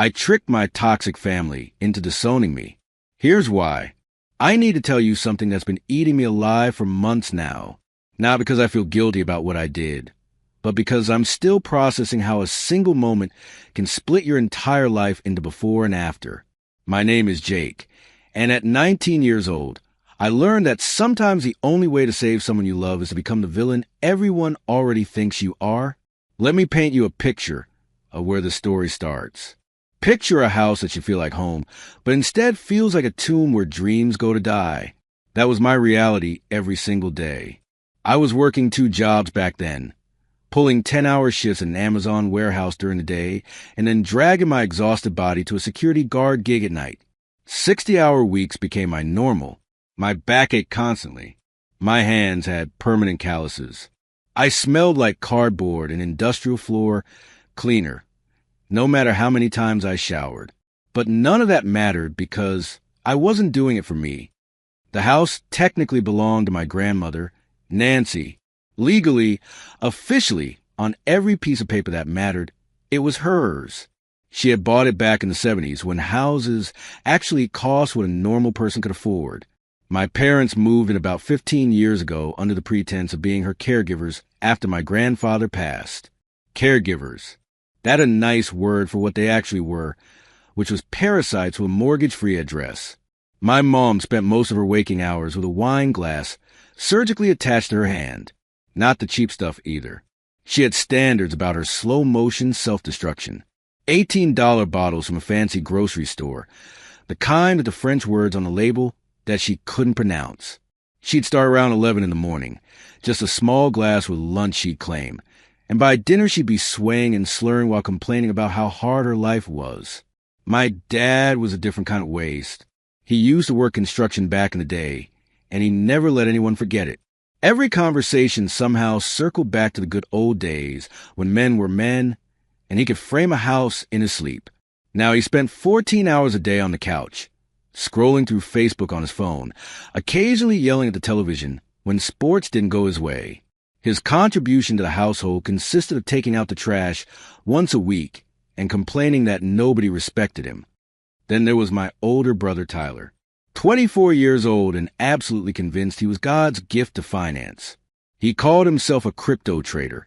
I tricked my toxic family into disowning me. Here's why. I need to tell you something that's been eating me alive for months now. Not because I feel guilty about what I did, but because I'm still processing how a single moment can split your entire life into before and after. My name is Jake, and at 19 years old, I learned that sometimes the only way to save someone you love is to become the villain everyone already thinks you are. Let me paint you a picture of where the story starts. Picture a house that you feel like home, but instead feels like a tomb where dreams go to die. That was my reality every single day. I was working 2 jobs back then, pulling 10-hour shifts in an Amazon warehouse during the day, and then dragging my exhausted body to a security guard gig at night. 60-hour weeks became my normal. My back ached constantly. My hands had permanent calluses. I smelled like cardboard and industrial floor cleaner, no matter how many times I showered. But none of that mattered because I wasn't doing it for me. The house technically belonged to my grandmother, Nancy. Legally, officially, on every piece of paper that mattered, it was hers. She had bought it back in the 70s when houses actually cost what a normal person could afford. My parents moved in about 15 years ago under the pretense of being her caregivers after my grandfather passed. Caregivers. That a nice word for what they actually were, which was parasites with a mortgage-free address. My mom spent most of her waking hours with a wine glass surgically attached to her hand. Not the cheap stuff either. She had standards about her slow-motion self-destruction. $18 bottles from a fancy grocery store, the kind with the French words on the label that she couldn't pronounce. She'd start around 11 in the morning, just a small glass with lunch she'd claim, and by dinner she'd be swaying and slurring while complaining about how hard her life was. My dad was a different kind of waste. He used to work construction back in the day, and he never let anyone forget it. Every conversation somehow circled back to the good old days when men were men, and he could frame a house in his sleep. Now he spent 14 hours a day on the couch, scrolling through Facebook on his phone, occasionally yelling at the television when sports didn't go his way. His contribution to the household consisted of taking out the trash once a week and complaining that nobody respected him. Then there was my older brother Tyler, 24 years old and absolutely convinced he was God's gift to finance. He called himself a crypto trader,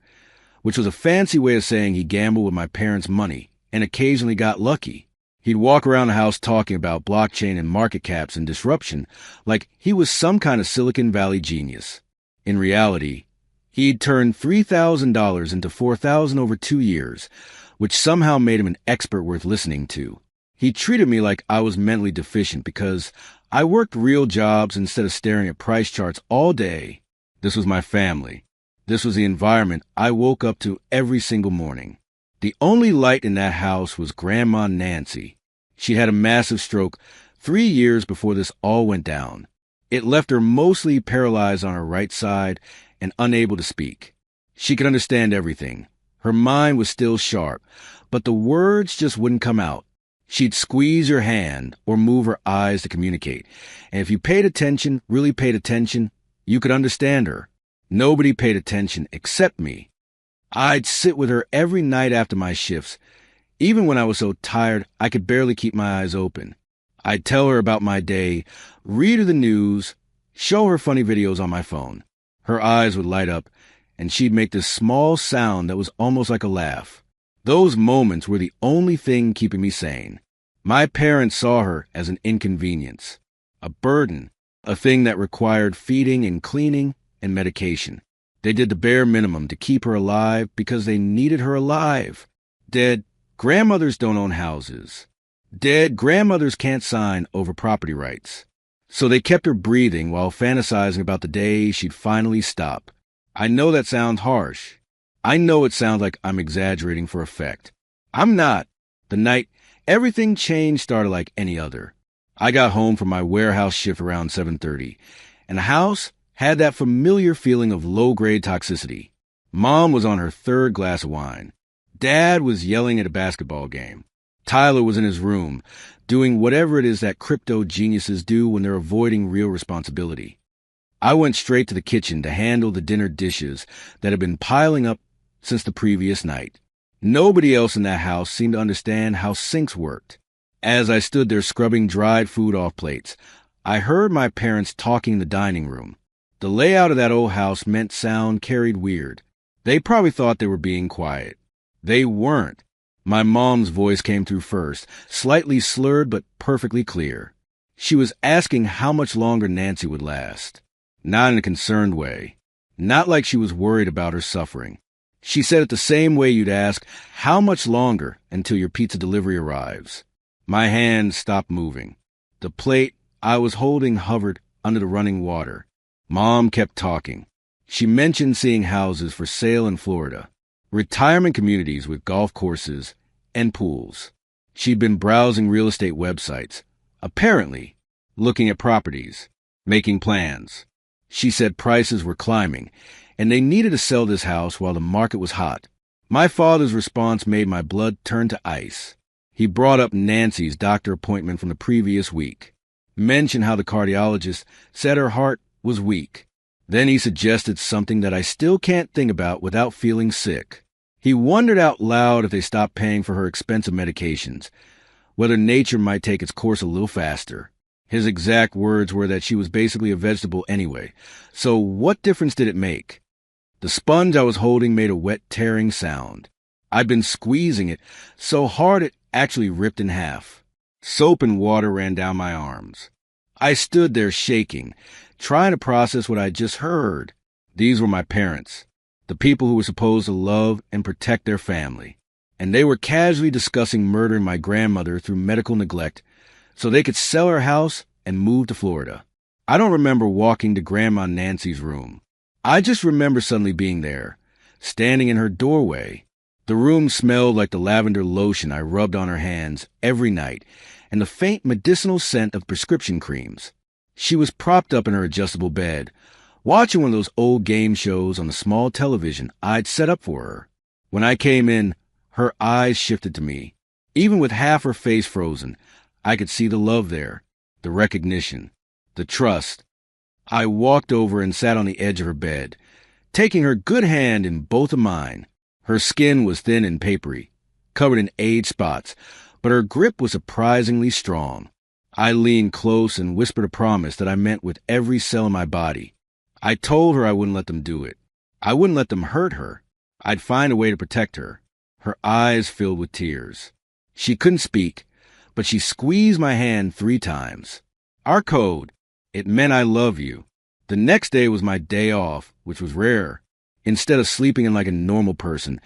which was a fancy way of saying he gambled with my parents' money and occasionally got lucky. He'd walk around the house talking about blockchain and market caps and disruption like he was some kind of Silicon Valley genius. In reality, he'd turned $3,000 into $4,000 over 2 years, which somehow made him an expert worth listening to. He treated me like I was mentally deficient because I worked real jobs instead of staring at price charts all day. This was my family. This was the environment I woke up to every single morning. The only light in that house was Grandma Nancy. She had a massive stroke 3 years before this all went down. It left her mostly paralyzed on her right side and unable to speak. She could understand everything. Her mind was still sharp, but the words just wouldn't come out. She'd squeeze your hand or move her eyes to communicate. And if you paid attention, really paid attention, you could understand her. Nobody paid attention except me. I'd sit with her every night after my shifts, even when I was so tired I could barely keep my eyes open. I'd tell her about my day, read her the news, show her funny videos on my phone. Her eyes would light up, and she'd make this small sound that was almost like a laugh. Those moments were the only thing keeping me sane. My parents saw her as an inconvenience, a burden, a thing that required feeding and cleaning and medication. They did the bare minimum to keep her alive because they needed her alive. Dead grandmothers don't own houses. Dead grandmothers can't sign over property rights. So they kept her breathing while fantasizing about the day she'd finally stop. I know that sounds harsh. I know it sounds like I'm exaggerating for effect. I'm not. The night everything changed started like any other. I got home from my warehouse shift around 7:30, and the house had that familiar feeling of low-grade toxicity. Mom was on her 3rd glass of wine. Dad was yelling at a basketball game. Tyler was in his room, doing whatever it is that crypto geniuses do when they're avoiding real responsibility. I went straight to the kitchen to handle the dinner dishes that had been piling up since the previous night. Nobody else in that house seemed to understand how sinks worked. As I stood there scrubbing dried food off plates, I heard my parents talking in the dining room. The layout of that old house meant sound carried weird. They probably thought they were being quiet. They weren't. My mom's voice came through first, slightly slurred but perfectly clear. She was asking how much longer Nancy would last. Not in a concerned way. Not like she was worried about her suffering. She said it the same way you'd ask, how much longer until your pizza delivery arrives? My hand stopped moving. The plate I was holding hovered under the running water. Mom kept talking. She mentioned seeing houses for sale in Florida, retirement communities with golf courses and pools. She'd been browsing real estate websites, apparently looking at properties, making plans. She said prices were climbing, and they needed to sell this house while the market was hot. My father's response made my blood turn to ice. He brought up Nancy's doctor appointment from the previous week, mentioned how the cardiologist said her heart was weak. Then he suggested something that I still can't think about without feeling sick. He wondered out loud if they stopped paying for her expensive medications, whether nature might take its course a little faster. His exact words were that she was basically a vegetable anyway, so what difference did it make? The sponge I was holding made a wet, tearing sound. I'd been squeezing it so hard it actually ripped in half. Soap and water ran down my arms. I stood there shaking, trying to process what I'd just heard. These were my parents, the people who were supposed to love and protect their family. And they were casually discussing murdering my grandmother through medical neglect so they could sell her house and move to Florida. I don't remember walking to Grandma Nancy's room. I just remember suddenly being there, standing in her doorway. The room smelled like the lavender lotion I rubbed on her hands every night and the faint medicinal scent of prescription creams. She was propped up in her adjustable bed, watching one of those old game shows on the small television I'd set up for her. When I came in, her eyes shifted to me. Even with half her face frozen, I could see the love there, the recognition, the trust. I walked over and sat on the edge of her bed, taking her good hand in both of mine. Her skin was thin and papery, covered in age spots, but her grip was surprisingly strong. I leaned close and whispered a promise that I meant with every cell in my body. I told her I wouldn't let them do it. I wouldn't let them hurt her. I'd find a way to protect her. Her eyes filled with tears. She couldn't speak, but she squeezed my hand 3 times. Our code. It meant I love you. The next day was my day off, which was rare. Instead of sleeping in like a normal person,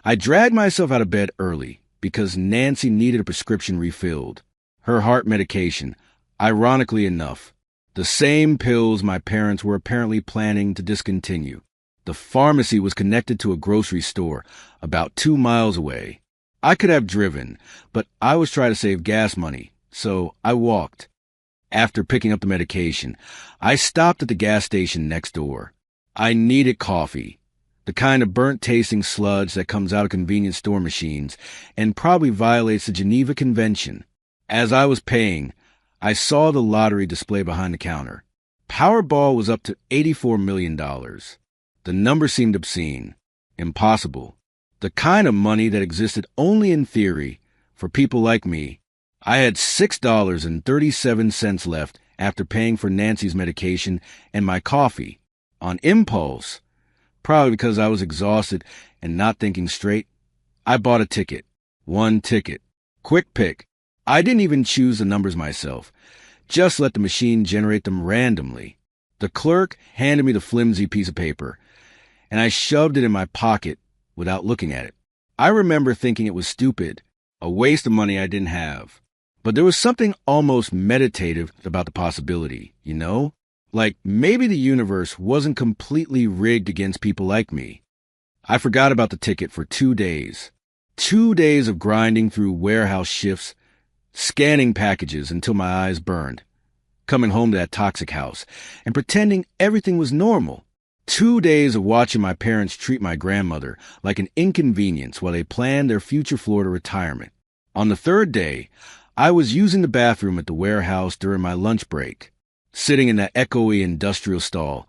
I dragged myself out of bed early because Nancy needed a prescription refilled. Her heart medication, ironically enough, the same pills my parents were apparently planning to discontinue. The pharmacy was connected to a grocery store about 2 miles away. I could have driven, but I was trying to save gas money, so I walked. After picking up the medication, I stopped at the gas station next door. I needed coffee, the kind of burnt-tasting sludge that comes out of convenience store machines and probably violates the Geneva Convention. As I was paying, I saw the lottery display behind the counter. Powerball was up to $84 million. The number seemed obscene, impossible, the kind of money that existed only in theory for people like me. I had $6.37 left after paying for Nancy's medication and my coffee. On impulse, probably because I was exhausted and not thinking straight, I bought a ticket. 1 ticket. Quick pick. I didn't even choose the numbers myself. Just let the machine generate them randomly. The clerk handed me the flimsy piece of paper, and I shoved it in my pocket without looking at it. I remember thinking it was stupid, a waste of money I didn't have. But there was something almost meditative about the possibility, you know? Like maybe the universe wasn't completely rigged against people like me. I forgot about the ticket for 2 days. 2 days of grinding through warehouse shifts, scanning packages until my eyes burned, coming home to that toxic house, and pretending everything was normal. 2 days of watching my parents treat my grandmother like an inconvenience while they planned their future Florida retirement. On the 3rd day, I was using the bathroom at the warehouse during my lunch break, sitting in that echoey industrial stall,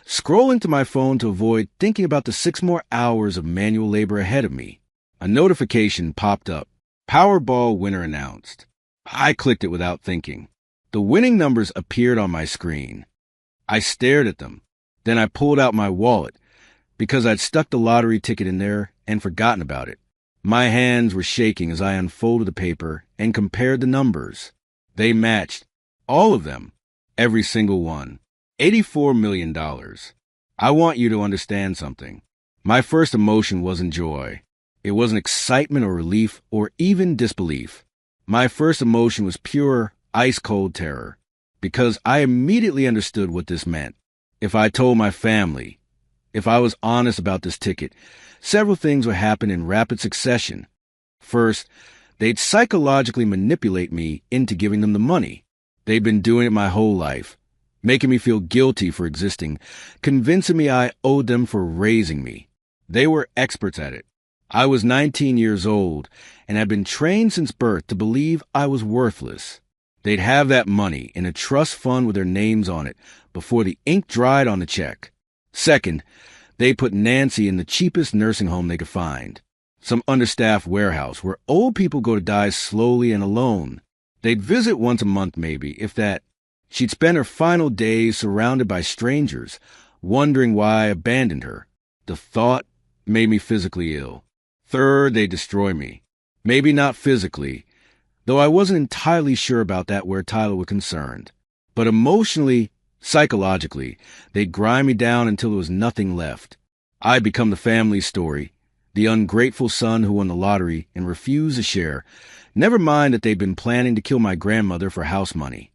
scrolling to my phone to avoid thinking about the 6 more hours of manual labor ahead of me. A notification popped up. Powerball winner announced. I clicked it without thinking. The winning numbers appeared on my screen. I stared at them. Then I pulled out my wallet because I'd stuck the lottery ticket in there and forgotten about it. My hands were shaking as I unfolded the paper and compared the numbers. They matched. All of them. Every single one. $84 million. I want you to understand something. My first emotion wasn't joy. It wasn't excitement or relief or even disbelief. My first emotion was pure, ice-cold terror, because I immediately understood what this meant. If I told my family, if I was honest about this ticket, several things would happen in rapid succession. First, they'd psychologically manipulate me into giving them the money. They'd been doing it my whole life, making me feel guilty for existing, convincing me I owed them for raising me. They were experts at it. I was 19 years old and had been trained since birth to believe I was worthless. They'd have that money in a trust fund with their names on it before the ink dried on the check. Second, they put Nancy in the cheapest nursing home they could find, some understaffed warehouse where old people go to die slowly and alone. They'd visit once a month maybe, if that. She'd spend her final days surrounded by strangers, wondering why I abandoned her. The thought made me physically ill. Third, they destroy me. Maybe not physically, though I wasn't entirely sure about that where Tyler was concerned. But emotionally, psychologically, they'd grind me down until there was nothing left. I'd become the family story, the ungrateful son who won the lottery and refused to share, never mind that they'd been planning to kill my grandmother for house money.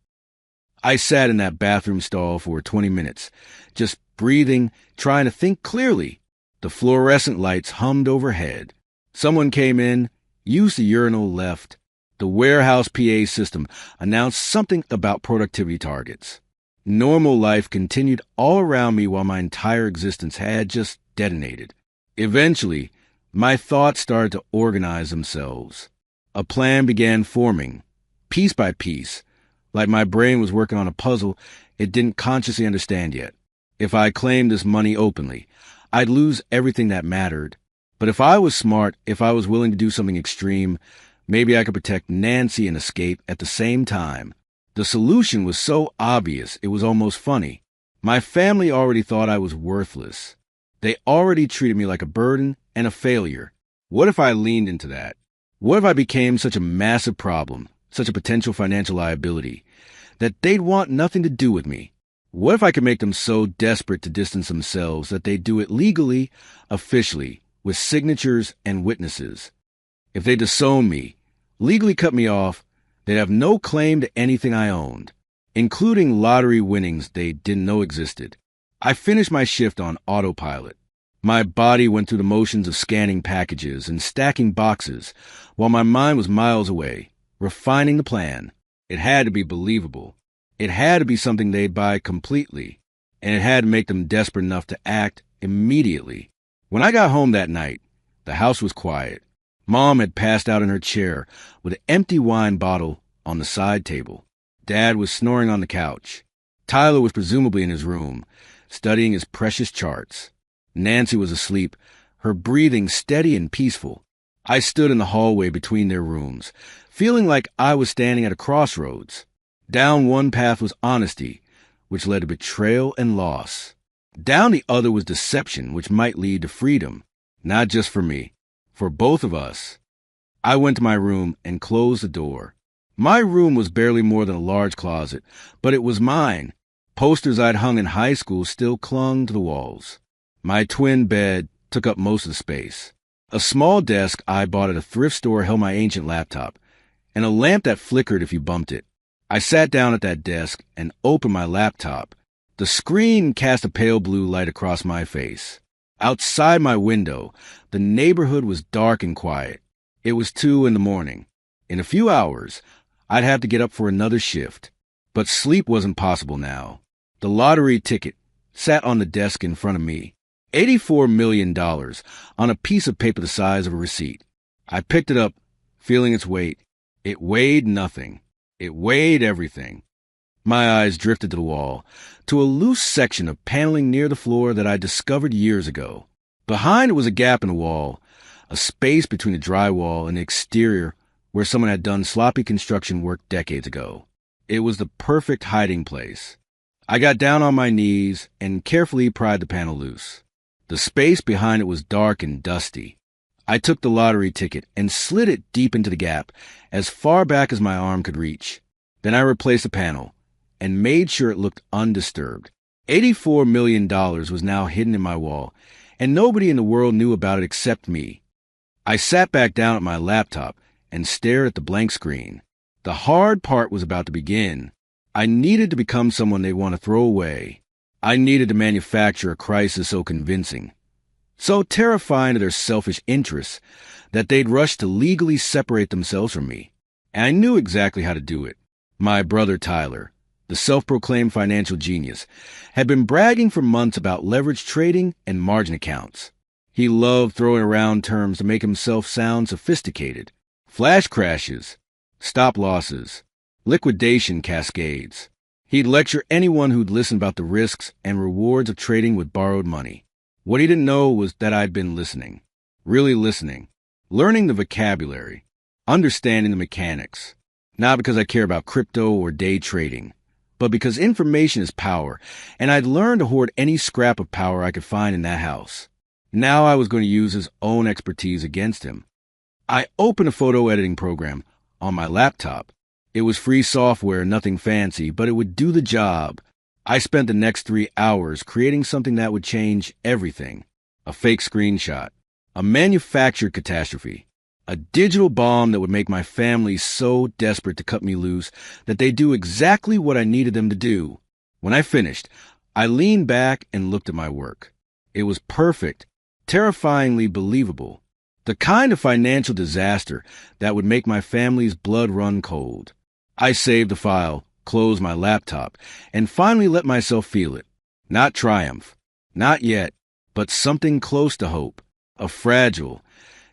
I sat in that bathroom stall for 20 minutes, just breathing, trying to think clearly. The fluorescent lights hummed overhead. Someone came in, used the urinal, left. The warehouse PA system announced something about productivity targets. Normal life continued all around me while my entire existence had just detonated. Eventually, my thoughts started to organize themselves. A plan began forming, piece by piece, like my brain was working on a puzzle it didn't consciously understand yet. If I claimed this money openly, I'd lose everything that mattered. But if I was smart, if I was willing to do something extreme, maybe I could protect Nancy and escape at the same time. The solution was so obvious, it was almost funny. My family already thought I was worthless. They already treated me like a burden and a failure. What if I leaned into that? What if I became such a massive problem, such a potential financial liability, that they'd want nothing to do with me? What if I could make them so desperate to distance themselves that they'd do it legally, officially, with signatures and witnesses? If they disowned me, legally cut me off, they'd have no claim to anything I owned, including lottery winnings they didn't know existed. I finished my shift on autopilot. My body went through the motions of scanning packages and stacking boxes, while my mind was miles away, refining the plan. It had to be believable. It had to be something they'd buy completely, and it had to make them desperate enough to act immediately. When I got home that night, the house was quiet. Mom had passed out in her chair with an empty wine bottle on the side table. Dad was snoring on the couch. Tyler was presumably in his room, studying his precious charts. Nancy was asleep, her breathing steady and peaceful. I stood in the hallway between their rooms, feeling like I was standing at a crossroads. Down one path was honesty, which led to betrayal and loss. Down the other was deception, which might lead to freedom, not just for me, for both of us. I went to my room and closed the door. My room was barely more than a large closet, but it was mine. Posters I'd hung in high school still clung to the walls. My twin bed took up most of the space. A small desk I bought at a thrift store held my ancient laptop, and a lamp that flickered if you bumped it. I sat down at that desk and opened my laptop. The screen cast a pale blue light across my face. Outside my window, the neighborhood was dark and quiet. It was 2 a.m. In a few hours, I'd have to get up for another shift. But sleep wasn't possible now. The lottery ticket sat on the desk in front of me. $84 million on a piece of paper the size of a receipt. I picked it up, feeling its weight. It weighed nothing. It weighed everything. My eyes drifted to the wall, to a loose section of paneling near the floor that I discovered years ago. Behind it was a gap in the wall, a space between the drywall and the exterior where someone had done sloppy construction work decades ago. It was the perfect hiding place. I got down on my knees and carefully pried the panel loose. The space behind it was dark and dusty. I took the lottery ticket and slid it deep into the gap, as far back as my arm could reach. Then I replaced the panel and made sure it looked undisturbed. $84 million was now hidden in my wall, and nobody in the world knew about it except me. I sat back down at my laptop and stared at the blank screen. The hard part was about to begin. I needed to become someone they'd want to throw away. I needed to manufacture a crisis so convincing, so terrifying to their selfish interests, that they'd rush to legally separate themselves from me. And I knew exactly how to do it. My brother Tyler, the self-proclaimed financial genius, had been bragging for months about leverage trading and margin accounts. He loved throwing around terms to make himself sound sophisticated. Flash crashes, stop losses, liquidation cascades. He'd lecture anyone who'd listen about the risks and rewards of trading with borrowed money. What he didn't know was that I'd been listening, really listening, learning the vocabulary, understanding the mechanics, not because I care about crypto or day trading, but because information is power, and I'd learned to hoard any scrap of power I could find in that house. Now I was going to use his own expertise against him. I opened a photo editing program on my laptop. It was free software, nothing fancy, but it would do the job. I spent the next 3 hours creating something that would change everything. A fake screenshot, a manufactured catastrophe, a digital bomb that would make my family so desperate to cut me loose that they'd do exactly what I needed them to do. When I finished, I leaned back and looked at my work. It was perfect, terrifyingly believable. The kind of financial disaster that would make my family's blood run cold. I saved the file, closed my laptop, and finally let myself feel it. Not triumph, not yet, but something close to hope. A fragile,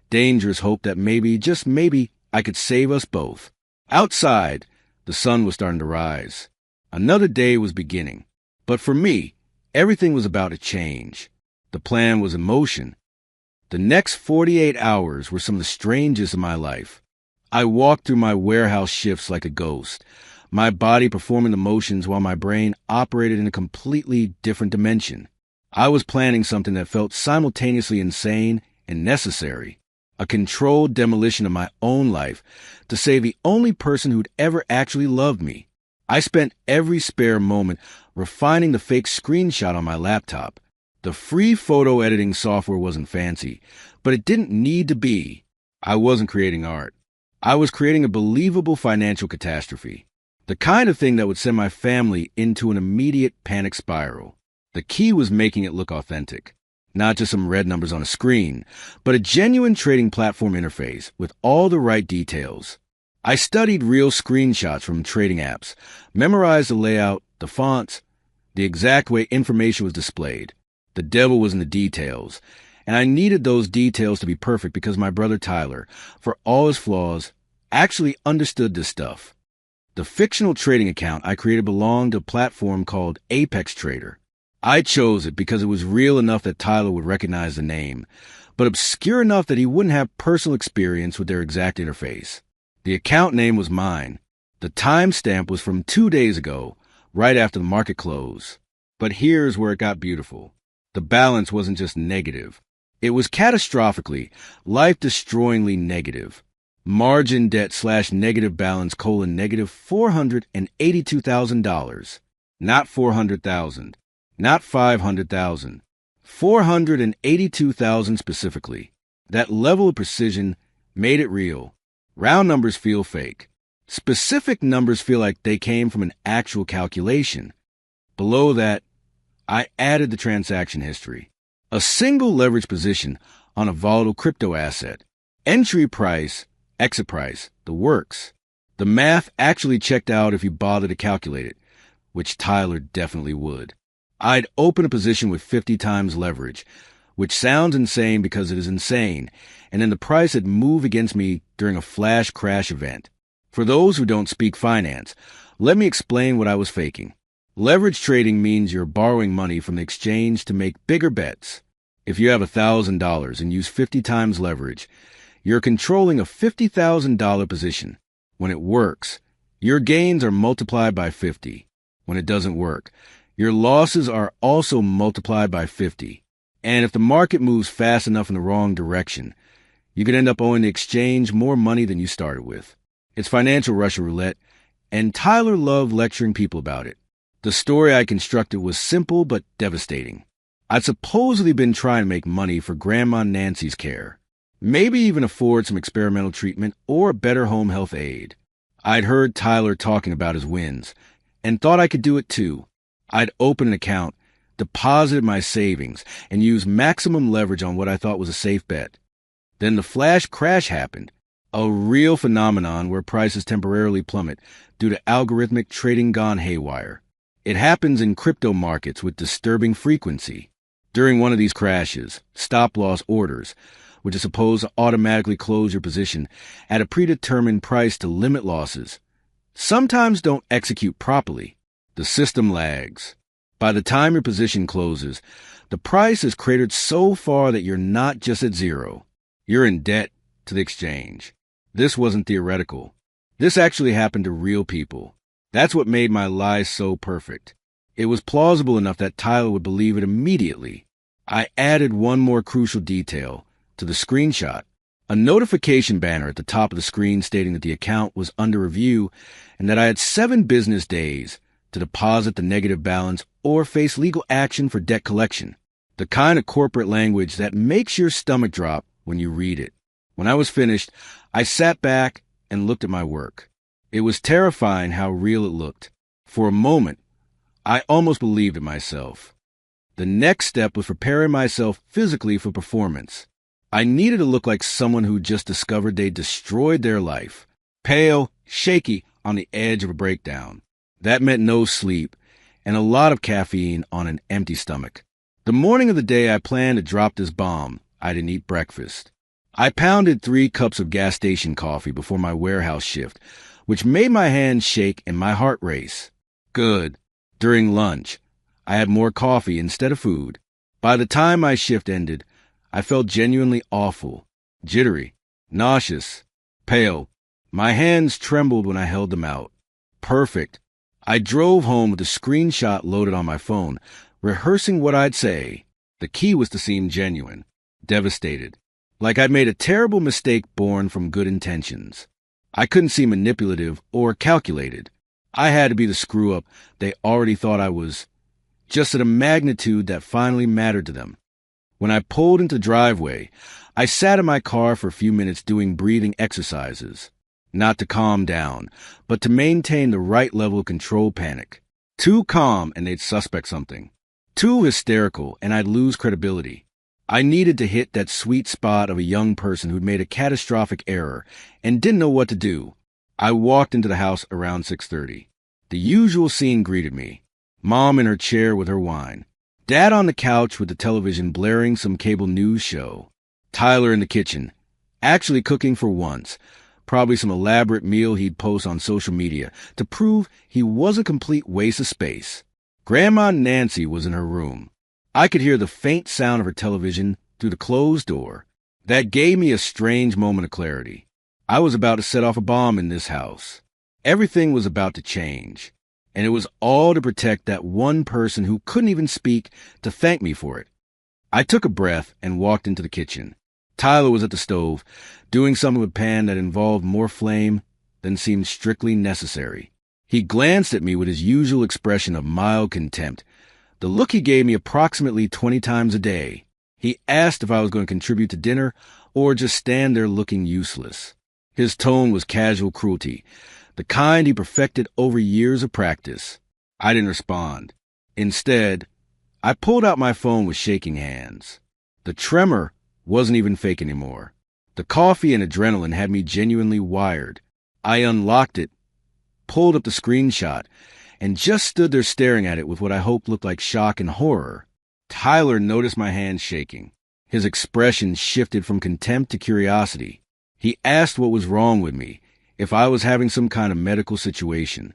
dangerous hope that maybe, just maybe, I could save us both. Outside, the sun was starting to rise. Another day was beginning. But for me, everything was about to change. The plan was in motion. The next 48 hours were some of the strangest of my life. I walked through my warehouse shifts like a ghost, my body performing the motions while my brain operated in a completely different dimension. I was planning something that felt simultaneously insane and necessary, a controlled demolition of my own life to save the only person who'd ever actually loved me. I spent every spare moment refining the fake screenshot on my laptop. The free photo editing software wasn't fancy, but it didn't need to be. I wasn't creating art. I was creating a believable financial catastrophe, the kind of thing that would send my family into an immediate panic spiral. The key was making it look authentic, not just some red numbers on a screen, but a genuine trading platform interface with all the right details. I studied real screenshots from trading apps, memorized the layout, the fonts, the exact way information was displayed. The devil was in the details, and I needed those details to be perfect because my brother Tyler, for all his flaws, actually understood this stuff. The fictional trading account I created belonged to a platform called Apex Trader. I chose it because it was real enough that Tyler would recognize the name, but obscure enough that he wouldn't have personal experience with their exact interface. The account name was mine. The timestamp was from 2 days ago, right after the market close. But here's where it got beautiful. The balance wasn't just negative. It was catastrophically, life-destroyingly negative. Margin debt / negative balance : negative $482,000. Not 400,000. Not 500,000. 482,000 specifically. That level of precision made it real. Round numbers feel fake. Specific numbers feel like they came from an actual calculation. Below that, I added the transaction history. A single leverage position on a volatile crypto asset. Entry price, exit price, the works. The math actually checked out if you bothered to calculate it, which Tyler definitely would. I'd open a position with 50 times leverage, which sounds insane because it is insane, and then the price had moved against me during a flash crash event. For those who don't speak finance, let me explain what I was faking. Leverage trading means you're borrowing money from the exchange to make bigger bets. If you have $1,000 and use 50 times leverage, you're controlling a $50,000 position. When it works, your gains are multiplied by 50. When it doesn't work, your losses are also multiplied by 50. And if the market moves fast enough in the wrong direction, you could end up owing the exchange more money than you started with. It's financial Russian roulette, and Tyler loved lecturing people about it. The story I constructed was simple but devastating. I'd supposedly been trying to make money for Grandma Nancy's care, maybe even afford some experimental treatment or a better home health aid. I'd heard Tyler talking about his wins and thought I could do it too. I'd opened an account, deposited my savings, and used maximum leverage on what I thought was a safe bet. Then the flash crash happened, a real phenomenon where prices temporarily plummet due to algorithmic trading gone haywire. It happens in crypto markets with disturbing frequency. During one of these crashes, stop-loss orders, which is supposed to automatically close your position at a predetermined price to limit losses, sometimes don't execute properly. The system lags. By the time your position closes, the price is cratered so far that you're not just at zero. You're in debt to the exchange. This wasn't theoretical. This actually happened to real people. That's what made my lie so perfect. It was plausible enough that Tyler would believe it immediately. I added one more crucial detail to the screenshot, a notification banner at the top of the screen stating that the account was under review and that I had 7 business days to deposit the negative balance or face legal action for debt collection. The kind of corporate language that makes your stomach drop when you read it. When I was finished, I sat back and looked at my work. It was terrifying how real it looked. For a moment, I almost believed it myself. The next step was preparing myself physically for performance. I needed to look like someone who just discovered they destroyed their life. Pale, shaky, on the edge of a breakdown. That meant no sleep and a lot of caffeine on an empty stomach. The morning of the day I planned to drop this bomb, I didn't eat breakfast. I pounded 3 cups of gas station coffee before my warehouse shift, which made my hands shake and my heart race. Good. During lunch, I had more coffee instead of food. By the time my shift ended, I felt genuinely awful, jittery, nauseous, pale. My hands trembled when I held them out. Perfect. I drove home with a screenshot loaded on my phone, rehearsing what I'd say. The key was to seem genuine, devastated, like I'd made a terrible mistake born from good intentions. I couldn't seem manipulative or calculated. I had to be the screw-up they already thought I was, just at a magnitude that finally mattered to them. When I pulled into the driveway, I sat in my car for a few minutes doing breathing exercises. Not to calm down, but to maintain the right level of controlled panic. Too calm and they'd suspect something. Too hysterical and I'd lose credibility. I needed to hit that sweet spot of a young person who'd made a catastrophic error and didn't know what to do. I walked into the house around 6:30. The usual scene greeted me. Mom in her chair with her wine. Dad on the couch with the television blaring some cable news show. Tyler in the kitchen, actually cooking for once. Probably some elaborate meal he'd post on social media to prove he wasn't a complete waste of space. Grandma Nancy was in her room. I could hear the faint sound of her television through the closed door. That gave me a strange moment of clarity. I was about to set off a bomb in this house. Everything was about to change. And it was all to protect that one person who couldn't even speak to thank me for it. I took a breath and walked into the kitchen. Tyler was at the stove, doing something with a pan that involved more flame than seemed strictly necessary. He glanced at me with his usual expression of mild contempt, the look he gave me approximately 20 times a day. He asked if I was going to contribute to dinner or just stand there looking useless. His tone was casual cruelty, the kind he perfected over years of practice. I didn't respond. Instead, I pulled out my phone with shaking hands. The tremor wasn't even fake anymore. The coffee and adrenaline had me genuinely wired. I unlocked it, pulled up the screenshot, and just stood there staring at it with what I hoped looked like shock and horror. Tyler noticed my hands shaking. His expression shifted from contempt to curiosity. He asked what was wrong with me, if I was having some kind of medical situation.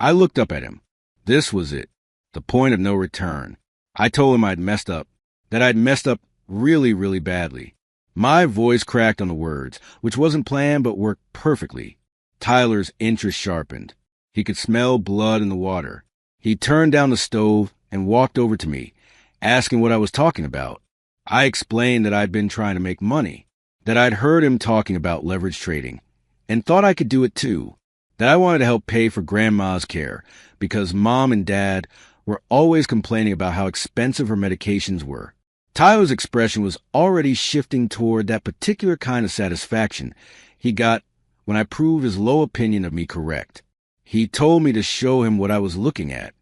I looked up at him. This was it, the point of no return. I told him I'd messed up. that I'd messed up really, really badly. My voice cracked on the words, which wasn't planned but worked perfectly. Tyler's interest sharpened. He could smell blood in the water. He turned down the stove and walked over to me, asking what I was talking about. I explained that I'd been trying to make money, that I'd heard him talking about leverage trading, and thought I could do it too, that I wanted to help pay for Grandma's care because Mom and Dad were always complaining about how expensive her medications were. Tyler's expression was already shifting toward that particular kind of satisfaction he got when I proved his low opinion of me correct. He told me to show him what I was looking at.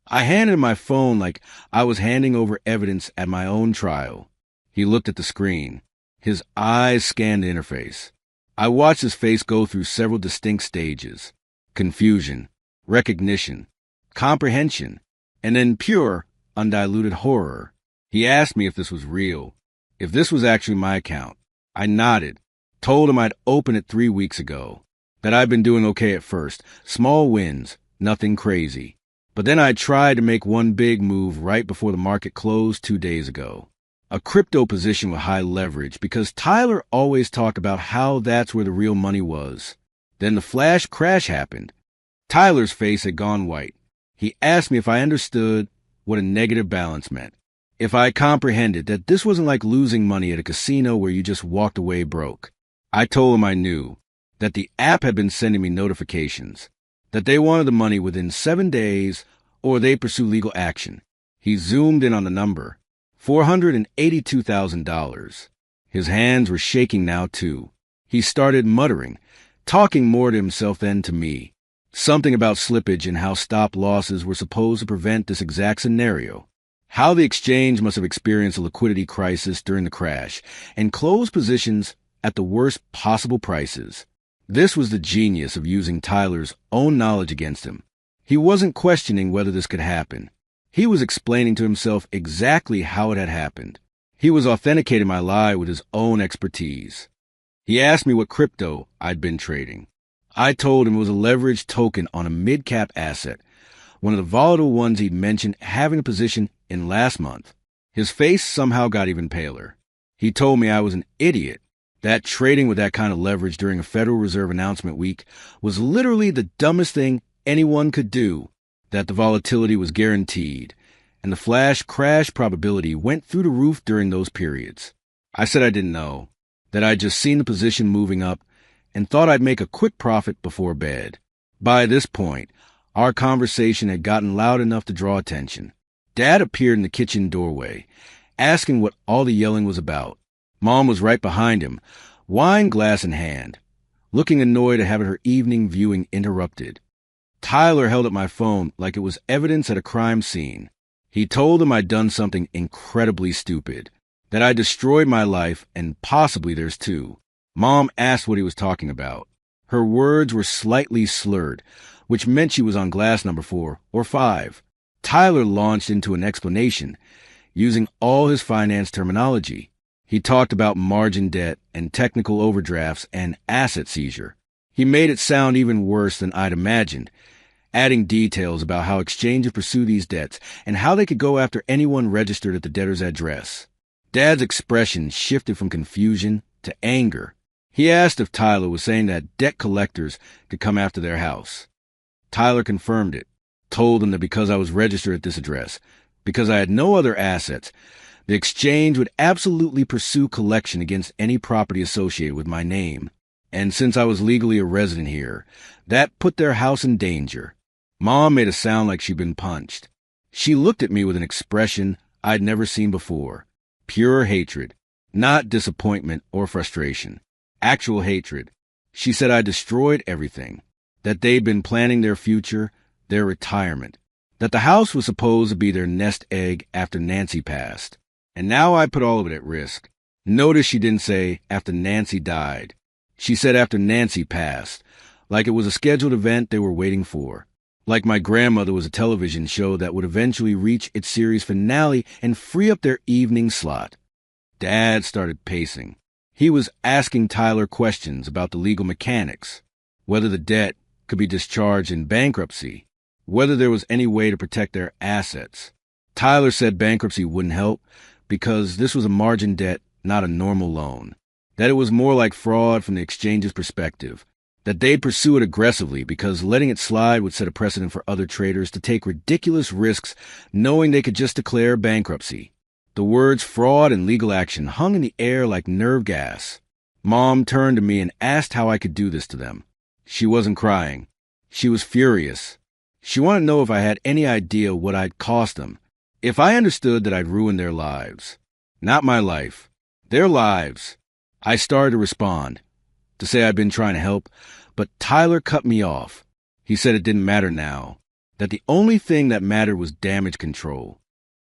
I handed him my phone like I was handing over evidence at my own trial. He looked at the screen. His eyes scanned the interface. I watched his face go through several distinct stages: confusion, recognition, comprehension, and then pure, undiluted horror. He asked me if this was real, if this was actually my account. I nodded, told him I'd opened it 3 weeks ago, that I'd been doing okay at first, small wins, nothing crazy. But then I tried to make one big move right before the market closed 2 days ago. A crypto position with high leverage, because Tyler always talked about how that's where the real money was. Then the flash crash happened. Tyler's face had gone white. He asked me if I understood what a negative balance meant, if I comprehended that this wasn't like losing money at a casino where you just walked away broke. I told him I knew, that the app had been sending me notifications, that they wanted the money within 7 days or they pursue legal action. He zoomed in on the number, $482,000. His hands were shaking now, too. He started muttering, talking more to himself than to me. Something about slippage and how stop losses were supposed to prevent this exact scenario. How the exchange must have experienced a liquidity crisis during the crash and closed positions at the worst possible prices. This was the genius of using Tyler's own knowledge against him. He wasn't questioning whether this could happen. He was explaining to himself exactly how it had happened. He was authenticating my lie with his own expertise. He asked me what crypto I'd been trading. I told him it was a leveraged token on a mid-cap asset, one of the volatile ones he'd mentioned having a position in last month. His face somehow got even paler. He told me I was an idiot, that trading with that kind of leverage during a Federal Reserve announcement week was literally the dumbest thing anyone could do, that the volatility was guaranteed, and the flash crash probability went through the roof during those periods. I said I didn't know, that I'd just seen the position moving up and thought I'd make a quick profit before bed. By this point, our conversation had gotten loud enough to draw attention. Dad appeared in the kitchen doorway, asking what all the yelling was about. Mom was right behind him, wine glass in hand, looking annoyed at having her evening viewing interrupted. Tyler held up my phone like it was evidence at a crime scene. He told him I'd done something incredibly stupid, that I destroyed my life and possibly theirs too. Mom asked what he was talking about. Her words were slightly slurred, which meant she was on glass number 4 or 5. Tyler launched into an explanation, using all his finance terminology. He talked about margin debt and technical overdrafts and asset seizure. He made it sound even worse than I'd imagined, adding details about how exchanges pursue these debts and how they could go after anyone registered at the debtor's address. Dad's expression shifted from confusion to anger. He asked if Tyler was saying that debt collectors could come after their house. Tyler confirmed it, told him that because I was registered at this address, because I had no other assets, the exchange would absolutely pursue collection against any property associated with my name. And since I was legally a resident here, that put their house in danger. Mom made it sound like she'd been punched. She looked at me with an expression I'd never seen before. Pure hatred, not disappointment or frustration. Actual hatred. She said I destroyed everything, that they'd been planning their future, their retirement, that the house was supposed to be their nest egg after Nancy passed. And now I put all of it at risk. Notice she didn't say after Nancy died. She said after Nancy passed, like it was a scheduled event they were waiting for. Like my grandmother was a television show that would eventually reach its series finale and free up their evening slot. Dad started pacing. He was asking Tyler questions about the legal mechanics, whether the debt could be discharged in bankruptcy, whether there was any way to protect their assets. Tyler said bankruptcy wouldn't help, because this was a margin debt, not a normal loan. That it was more like fraud from the exchange's perspective. That they'd pursue it aggressively because letting it slide would set a precedent for other traders to take ridiculous risks knowing they could just declare bankruptcy. The words fraud and legal action hung in the air like nerve gas. Mom turned to me and asked how I could do this to them. She wasn't crying. She was furious. She wanted to know if I had any idea what I'd cost them, if I understood that I'd ruined their lives. Not my life. Their lives. I started to respond, to say I'd been trying to help, but Tyler cut me off. He said it didn't matter now, that the only thing that mattered was damage control.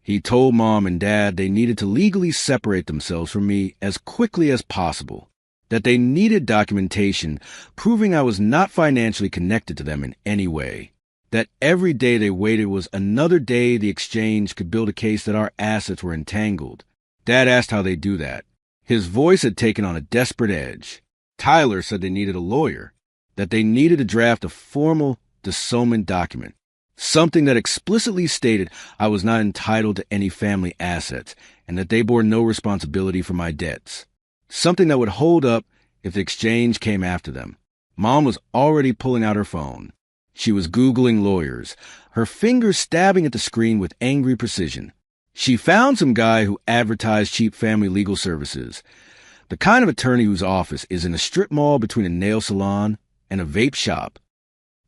He told Mom and Dad they needed to legally separate themselves from me as quickly as possible, that they needed documentation proving I was not financially connected to them in any way, that every day they waited was another day the exchange could build a case that our assets were entangled. Dad asked how they'd do that. His voice had taken on a desperate edge. Tyler said they needed a lawyer, that they needed to draft a formal disownment document, something that explicitly stated I was not entitled to any family assets and that they bore no responsibility for my debts, something that would hold up if the exchange came after them. Mom was already pulling out her phone. She was Googling lawyers, her fingers stabbing at the screen with angry precision. She found some guy who advertised cheap family legal services, the kind of attorney whose office is in a strip mall between a nail salon and a vape shop.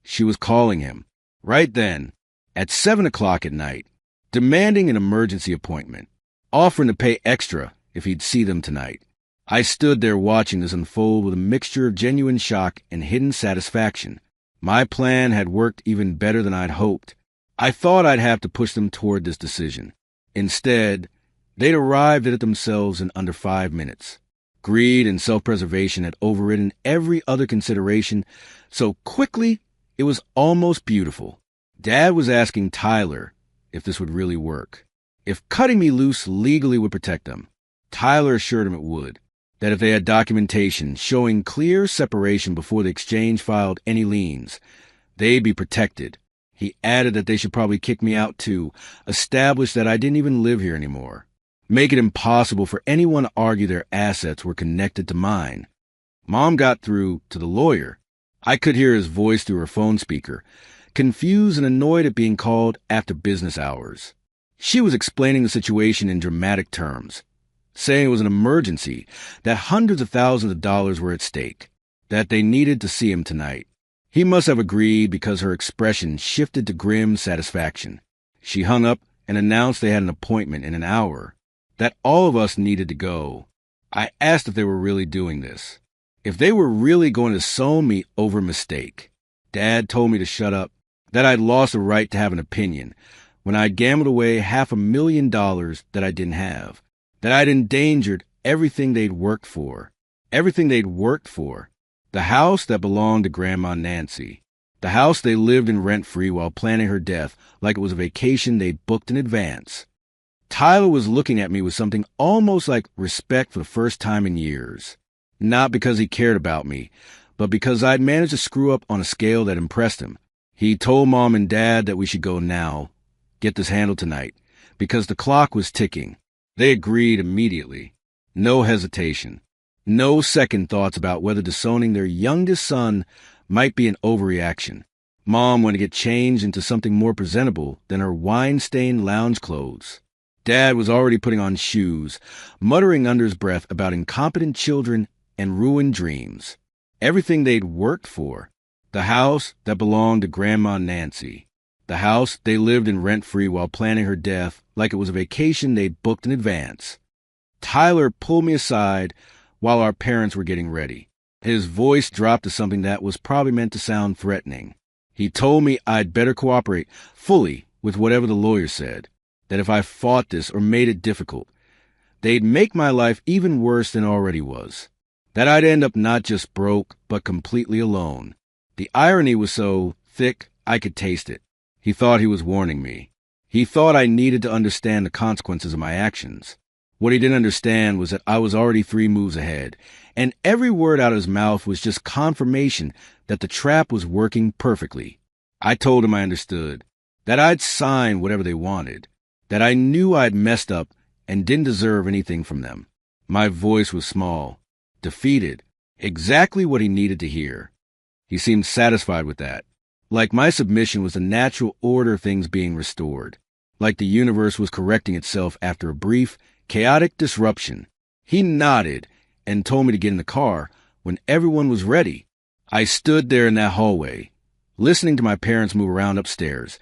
She was calling him, right then, at 7 o'clock at night, demanding an emergency appointment, offering to pay extra if he'd see them tonight. I stood there watching this unfold with a mixture of genuine shock and hidden satisfaction. My plan had worked even better than I'd hoped. I thought I'd have to push them toward this decision. Instead, they'd arrived at it themselves in under 5 minutes. Greed and self-preservation had overridden every other consideration so quickly it was almost beautiful. Dad was asking Tyler if this would really work, if cutting me loose legally would protect them. Tyler assured him it would, that if they had documentation showing clear separation before the exchange filed any liens, they'd be protected. He added that they should probably kick me out too, establish that I didn't even live here anymore, make it impossible for anyone to argue their assets were connected to mine. Mom got through to the lawyer. I could hear his voice through her phone speaker, confused and annoyed at being called after business hours. She was explaining the situation in dramatic terms, saying it was an emergency, that hundreds of thousands of dollars were at stake, that they needed to see him tonight. He must have agreed because her expression shifted to grim satisfaction. She hung up and announced they had an appointment in an hour, that all of us needed to go. I asked if they were really doing this, if they were really going to disown me over mistake. Dad told me to shut up, that I'd lost the right to have an opinion when I'd gambled away $500,000 that I didn't have, that I'd endangered everything they'd worked for. The house that belonged to Grandma Nancy. The house they lived in rent-free while planning her death like it was a vacation they'd booked in advance. Tyler was looking at me with something almost like respect for the first time in years. Not because he cared about me, but because I'd managed to screw up on a scale that impressed him. He told Mom and Dad that we should go now, get this handled tonight, because the clock was ticking. They agreed immediately. No hesitation. No second thoughts about whether disowning their youngest son might be an overreaction. Mom wanted to get changed into something more presentable than her wine-stained lounge clothes. Dad was already putting on shoes, muttering under his breath about incompetent children and ruined dreams. Everything they'd worked for. The house that belonged to Grandma Nancy. The house they lived in rent-free while planning her death like it was a vacation they'd booked in advance. Tyler pulled me aside while our parents were getting ready. His voice dropped to something that was probably meant to sound threatening. He told me I'd better cooperate fully with whatever the lawyer said, that if I fought this or made it difficult, they'd make my life even worse than it already was, that I'd end up not just broke, but completely alone. The irony was so thick I could taste it. He thought he was warning me. He thought I needed to understand the consequences of my actions. What he didn't understand was that I was already 3 moves ahead, and every word out of his mouth was just confirmation that the trap was working perfectly. I told him I understood, that I'd sign whatever they wanted, that I knew I'd messed up and didn't deserve anything from them. My voice was small, defeated, exactly what he needed to hear. He seemed satisfied with that, like my submission was the natural order of things being restored, like the universe was correcting itself after a brief, chaotic disruption. He nodded and told me to get in the car when everyone was ready. I stood there in that hallway, listening to my parents move around upstairs,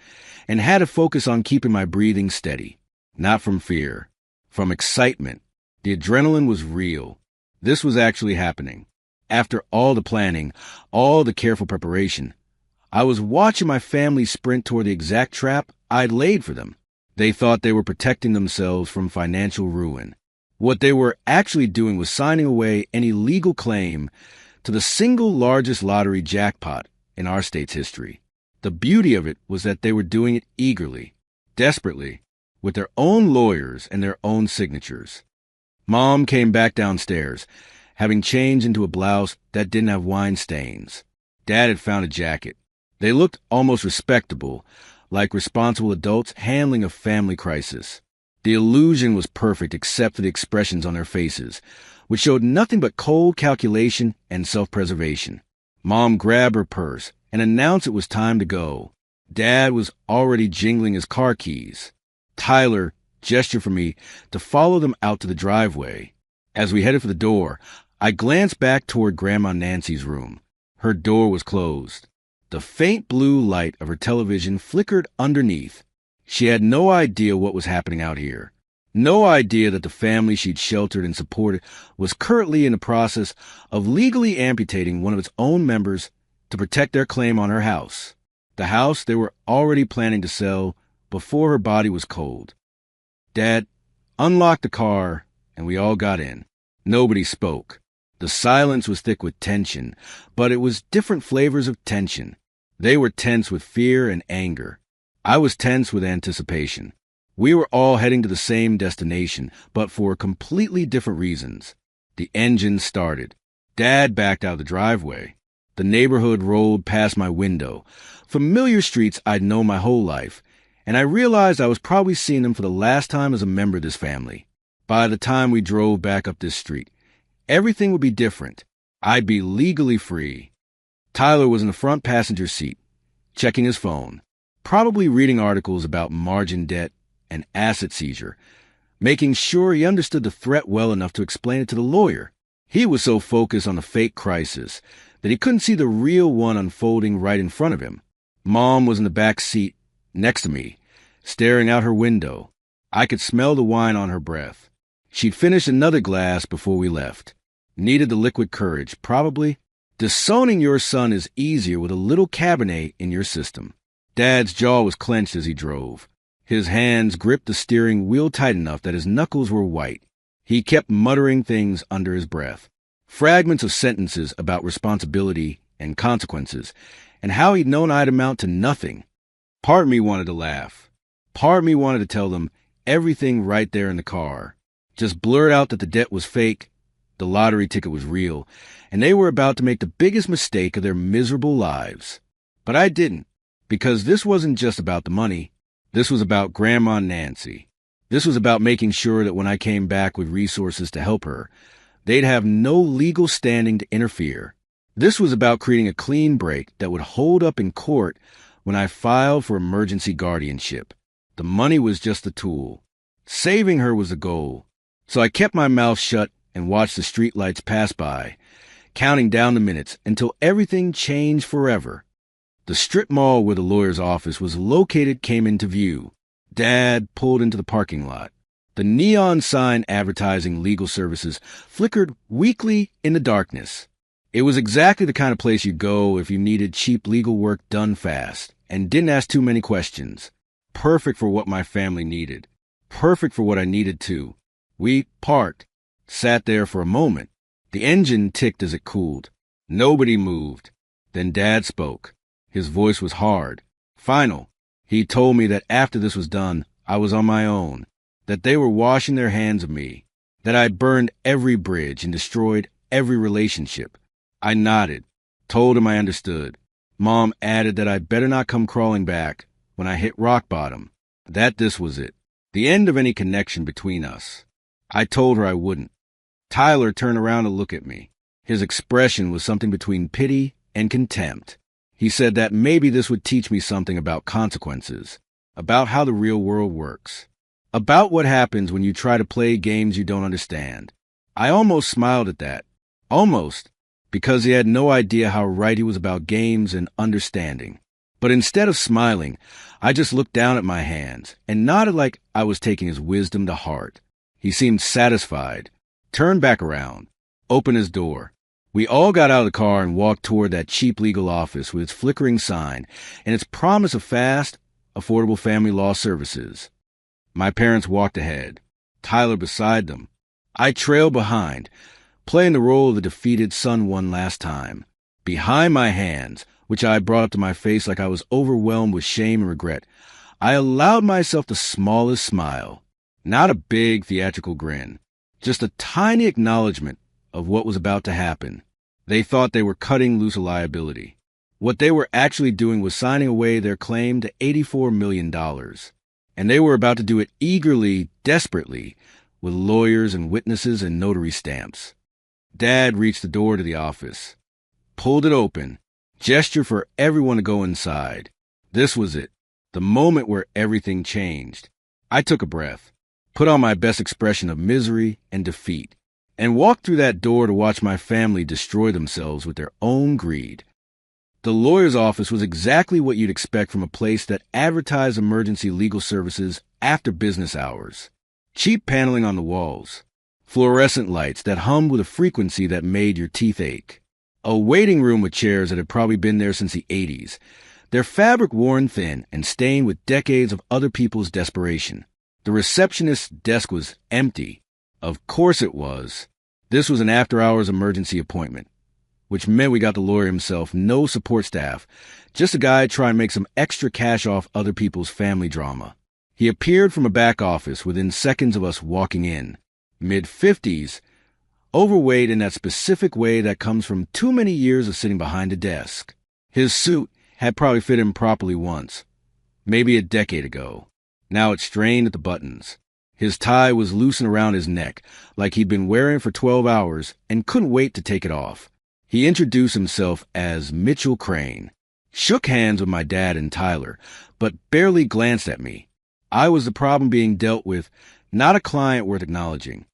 and had to focus on keeping my breathing steady. Not from fear, from excitement. The adrenaline was real. This was actually happening. After all the planning, all the careful preparation, I was watching my family sprint toward the exact trap I'd laid for them. They thought they were protecting themselves from financial ruin. What they were actually doing was signing away any legal claim to the single largest lottery jackpot in our state's history. The beauty of it was that they were doing it eagerly, desperately, with their own lawyers and their own signatures. Mom came back downstairs, having changed into a blouse that didn't have wine stains. Dad had found a jacket. They looked almost respectable, like responsible adults handling a family crisis. The illusion was perfect except for the expressions on their faces, which showed nothing but cold calculation and self-preservation. Mom grabbed her purse and announced it was time to go. Dad was already jingling his car keys. Tyler gestured for me to follow them out to the driveway. As we headed for the door, I glanced back toward Grandma Nancy's room. Her door was closed. The faint blue light of her television flickered underneath. She had no idea what was happening out here. No idea that the family she'd sheltered and supported was currently in the process of legally amputating one of its own members to protect their claim on her house. The house they were already planning to sell before her body was cold. Dad unlocked the car, and we all got in. Nobody spoke. The silence was thick with tension, but it was different flavors of tension. They were tense with fear and anger. I was tense with anticipation. We were all heading to the same destination, but for completely different reasons. The engine started. Dad backed out of the driveway. The neighborhood rolled past my window, familiar streets I'd known my whole life, and I realized I was probably seeing them for the last time as a member of this family. By the time we drove back up this street, everything would be different. I'd be legally free. Tyler was in the front passenger seat, checking his phone, probably reading articles about margin debt and asset seizure, making sure he understood the threat well enough to explain it to the lawyer. He was so focused on the fake crisis that he couldn't see the real one unfolding right in front of him. Mom was in the back seat next to me, staring out her window. I could smell the wine on her breath. She'd finished another glass before we left. Needed the liquid courage, probably. Disowning your son is easier with a little Cabernet in your system. Dad's jaw was clenched as he drove. His hands gripped the steering wheel tight enough that his knuckles were white. He kept muttering things under his breath, fragments of sentences about responsibility and consequences, and how he'd known I'd amount to nothing. Part of me wanted to laugh. Part of me wanted to tell them everything right there in the car. Just blurt out that the debt was fake, the lottery ticket was real, and they were about to make the biggest mistake of their miserable lives. But I didn't, because this wasn't just about the money. This was about Grandma Nancy. This was about making sure that when I came back with resources to help her, they'd have no legal standing to interfere. This was about creating a clean break that would hold up in court when I filed for emergency guardianship. The money was just the tool. Saving her was the goal. So I kept my mouth shut and watched the streetlights pass by, counting down the minutes until everything changed forever. The strip mall where the lawyer's office was located came into view. Dad pulled into the parking lot. The neon sign advertising legal services flickered weakly in the darkness. It was exactly the kind of place you'd go if you needed cheap legal work done fast and didn't ask too many questions. Perfect for what my family needed. Perfect for what I needed too. We parked, sat there for a moment. The engine ticked as it cooled. Nobody moved. Then Dad spoke. His voice was hard, final. He told me that after this was done, I was on my own, that they were washing their hands of me, that I'd burned every bridge and destroyed every relationship. I nodded, told him I understood. Mom added that I'd better not come crawling back when I hit rock bottom, that this was it. The end of any connection between us. I told her I wouldn't. Tyler turned around to look at me. His expression was something between pity and contempt. He said that maybe this would teach me something about consequences, about how the real world works, about what happens when you try to play games you don't understand. I almost smiled at that. Almost, because he had no idea how right he was about games and understanding. But instead of smiling, I just looked down at my hands and nodded like I was taking his wisdom to heart. He seemed satisfied, turned back around, opened his door. We all got out of the car and walked toward that cheap legal office with its flickering sign and its promise of fast, affordable family law services. My parents walked ahead, Tyler beside them. I trailed behind, playing the role of the defeated son one last time. Behind my hands, which I brought up to my face like I was overwhelmed with shame and regret, I allowed myself the smallest smile. Not a big theatrical grin, just a tiny acknowledgement of what was about to happen. They thought they were cutting loose a liability. What they were actually doing was signing away their claim to $84 million. And they were about to do it eagerly, desperately, with lawyers and witnesses and notary stamps. Dad reached the door to the office, pulled it open, gestured for everyone to go inside. This was it, the moment where everything changed. I took a breath, put on my best expression of misery and defeat, and walked through that door to watch my family destroy themselves with their own greed. The lawyer's office was exactly what you'd expect from a place that advertised emergency legal services after business hours. Cheap paneling on the walls, fluorescent lights that hummed with a frequency that made your teeth ache. A waiting room with chairs that had probably been there since the 80s, their fabric worn thin and stained with decades of other people's desperation. The receptionist's desk was empty. Of course it was. This was an after-hours emergency appointment, which meant we got the lawyer himself, no support staff, just a guy trying to make some extra cash off other people's family drama. He appeared from a back office within seconds of us walking in. Mid-50s, overweight in that specific way that comes from too many years of sitting behind a desk. His suit had probably fit him properly once, maybe a decade ago. Now it strained at the buttons. His tie was loosened around his neck, like he'd been wearing for 12 hours and couldn't wait to take it off. He introduced himself as Mitchell Crane, shook hands with my dad and Tyler, but barely glanced at me. I was the problem being dealt with, not a client worth acknowledging.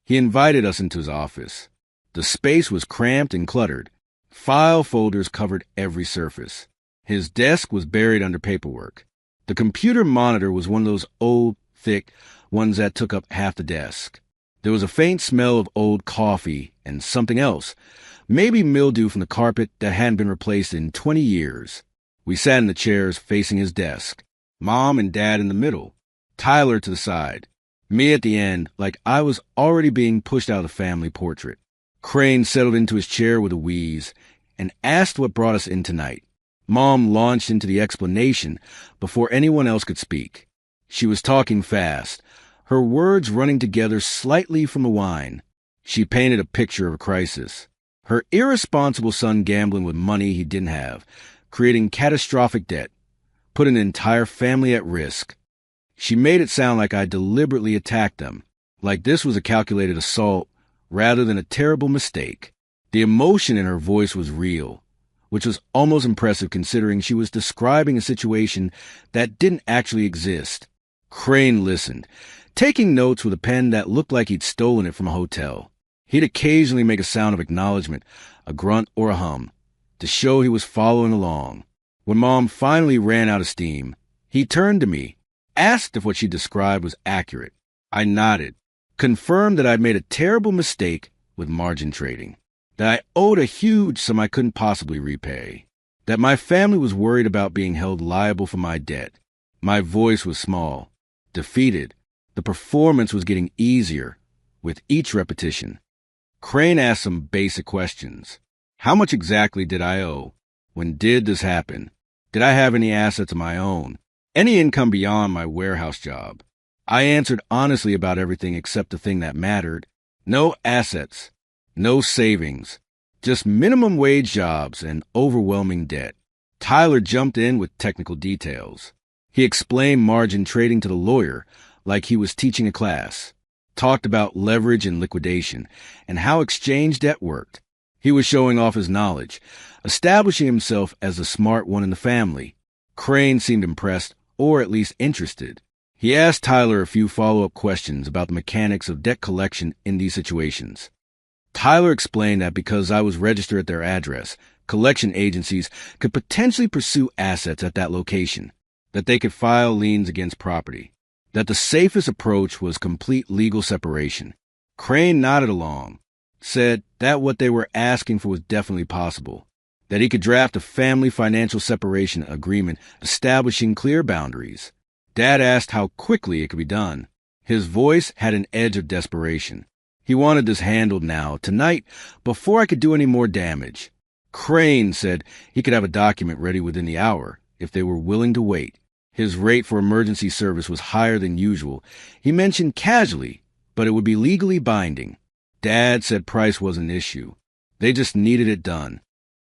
He invited us into his office. The space was cramped and cluttered. File folders covered every surface. His desk was buried under paperwork. The computer monitor was one of those old, thick ones that took up half the desk. There was a faint smell of old coffee and something else, maybe mildew from the carpet that hadn't been replaced in 20 years. We sat in the chairs facing his desk, Mom and Dad in the middle, Tyler to the side, me at the end like I was already being pushed out of the family portrait. Crane settled into his chair with a wheeze and asked what brought us in tonight. Mom launched into the explanation before anyone else could speak. She was talking fast, her words running together slightly from the wine. She painted a picture of a crisis. Her irresponsible son gambling with money he didn't have, creating catastrophic debt, put an entire family at risk. She made it sound like I deliberately attacked them, like this was a calculated assault rather than a terrible mistake. The emotion in her voice was real, which was almost impressive considering she was describing a situation that didn't actually exist. Crane listened, taking notes with a pen that looked like he'd stolen it from a hotel. He'd occasionally make a sound of acknowledgement, a grunt or a hum, to show he was following along. When Mom finally ran out of steam, he turned to me, asked if what she described was accurate. I nodded, confirmed that I'd made a terrible mistake with margin trading, that I owed a huge sum I couldn't possibly repay, that my family was worried about being held liable for my debt. My voice was small, defeated. The performance was getting easier with each repetition. Crane asked some basic questions. How much exactly did I owe? When did this happen? Did I have any assets of my own? Any income beyond my warehouse job? I answered honestly about everything except the thing that mattered. No assets, no savings, just minimum wage jobs and overwhelming debt. Tyler jumped in with technical details. He explained margin trading to the lawyer, like he was teaching a class, talked about leverage and liquidation, and how exchange debt worked. He was showing off his knowledge, establishing himself as the smart one in the family. Crane seemed impressed, or at least interested. He asked Tyler a few follow-up questions about the mechanics of debt collection in these situations. Tyler explained that because I was registered at their address, collection agencies could potentially pursue assets at that location, that they could file liens against property, that the safest approach was complete legal separation. Crane nodded along, said that what they were asking for was definitely possible, that he could draft a family financial separation agreement establishing clear boundaries. Dad asked how quickly it could be done. His voice had an edge of desperation. He wanted this handled now, tonight, before I could do any more damage. Crane said he could have a document ready within the hour if they were willing to wait. His rate for emergency service was higher than usual. He mentioned casually, but it would be legally binding. Dad said price wasn't an issue. They just needed it done.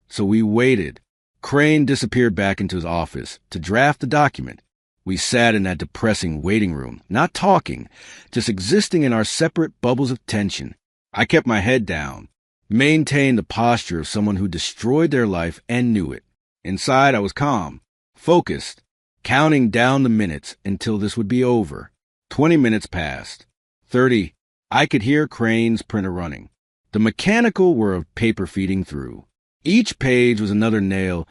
So we waited. Crane disappeared back into his office to draft the document. We sat in that depressing waiting room, not talking, just existing in our separate bubbles of tension. I kept my head down, maintained the posture of someone who destroyed their life and knew it. Inside, I was calm, focused, counting down the minutes until this would be over. 20 minutes passed. 30. I could hear Crane's printer running. The mechanical were of paper feeding through. Each page was another nail,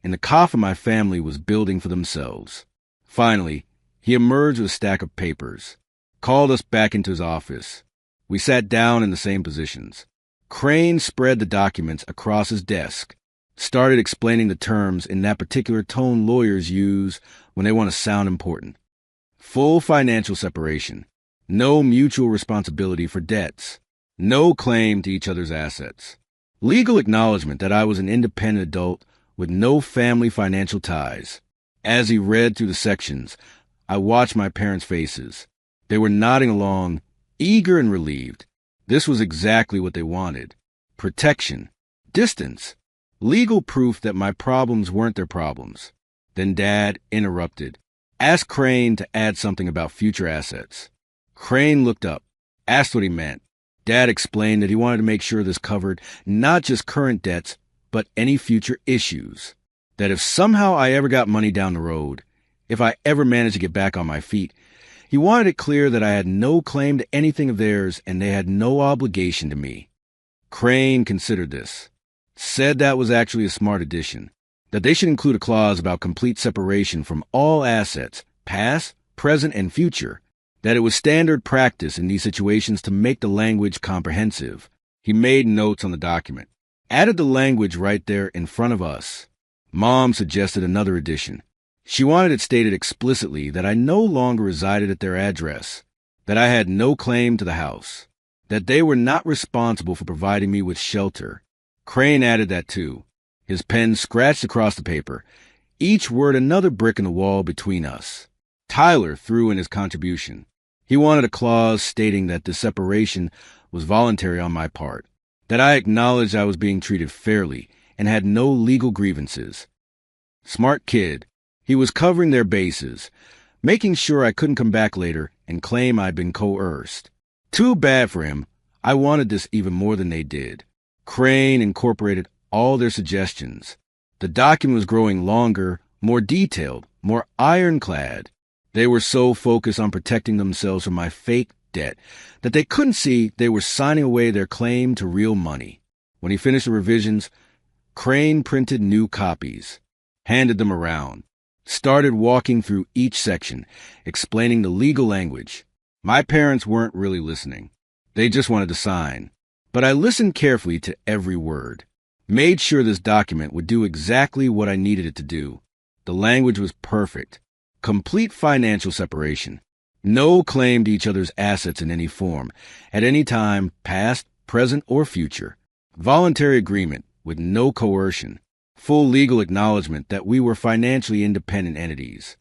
and the coffin my family was building for themselves. Finally, he emerged with a stack of papers, called us back into his office. We sat down in the same positions. Crane spread the documents across his desk, started explaining the terms in that particular tone lawyers use when they want to sound important. Full financial separation, no mutual responsibility for debts, no claim to each other's assets, legal acknowledgement that I was an independent adult with no family financial ties. As he read through the sections, I watched my parents' faces. They were nodding along, eager and relieved. This was exactly what they wanted. Protection, distance, legal proof that my problems weren't their problems. Then Dad interrupted, asked Crane to add something about future assets. Crane looked up, asked what he meant. Dad explained that he wanted to make sure this covered not just current debts, but any future issues. That if somehow I ever got money down the road, if I ever managed to get back on my feet, he wanted it clear that I had no claim to anything of theirs and they had no obligation to me. Crane considered this, said that was actually a smart addition, that they should include a clause about complete separation from all assets, past, present, and future, that it was standard practice in these situations to make the language comprehensive. He made notes on the document, added the language right there in front of us. Mom suggested another addition. She wanted it stated explicitly that I no longer resided at their address, that I had no claim to the house, that they were not responsible for providing me with shelter. Crane added that too. His pen scratched across the paper, each word another brick in the wall between us. Tyler threw in his contribution. He wanted a clause stating that the separation was voluntary on my part, that I acknowledged I was being treated fairly and had no legal grievances. Smart kid. He was covering their bases, making sure I couldn't come back later and claim I'd been coerced. Too bad for him. I wanted this even more than they did. Crane incorporated all their suggestions. The document was growing longer, more detailed, more ironclad. They were so focused on protecting themselves from my fake debt that they couldn't see they were signing away their claim to real money. When he finished the revisions, Crane printed new copies, handed them around, started walking through each section, explaining the legal language. My parents weren't really listening. They just wanted to sign. But I listened carefully to every word, made sure this document would do exactly what I needed it to do. The language was perfect. Complete financial separation. No claim to each other's assets in any form, at any time, past, present, or future. Voluntary agreement with no coercion. Full legal acknowledgement that we were financially independent entities.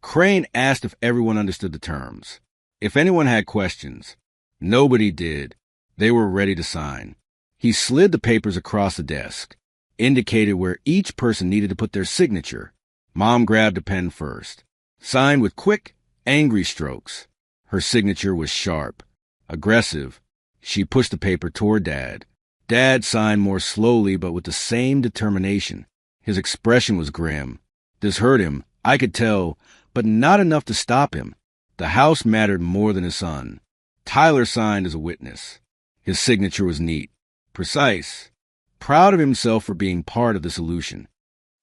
Crane asked if everyone understood the terms. If anyone had questions. Nobody did. They were ready to sign. He slid the papers across the desk, indicated where each person needed to put their signature. Mom grabbed a pen first, signed with quick, angry strokes. Her signature was sharp, aggressive. She pushed the paper toward Dad. Dad signed more slowly but with the same determination. His expression was grim. This hurt him, I could tell, but not enough to stop him. The house mattered more than his son. Tyler signed as a witness. His signature was neat, precise, proud of himself for being part of the solution.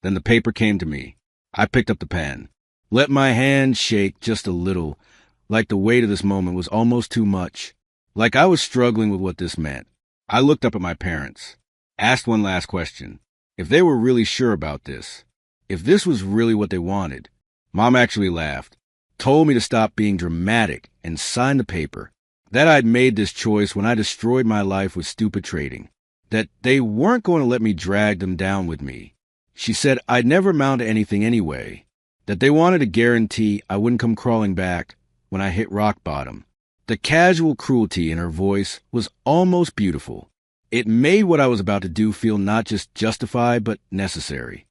Then the paper came to me. I picked up the pen, let my hand shake just a little, like the weight of this moment was almost too much, like I was struggling with what this meant. I looked up at my parents, asked one last question. If they were really sure about this, if this was really what they wanted. Mom actually laughed, told me to stop being dramatic and sign the paper, that I'd made this choice when I destroyed my life with stupid trading, that they weren't going to let me drag them down with me. She said I'd never amount to anything anyway, that they wanted a guarantee I wouldn't come crawling back when I hit rock bottom. The casual cruelty in her voice was almost beautiful. It made what I was about to do feel not just justified, but necessary.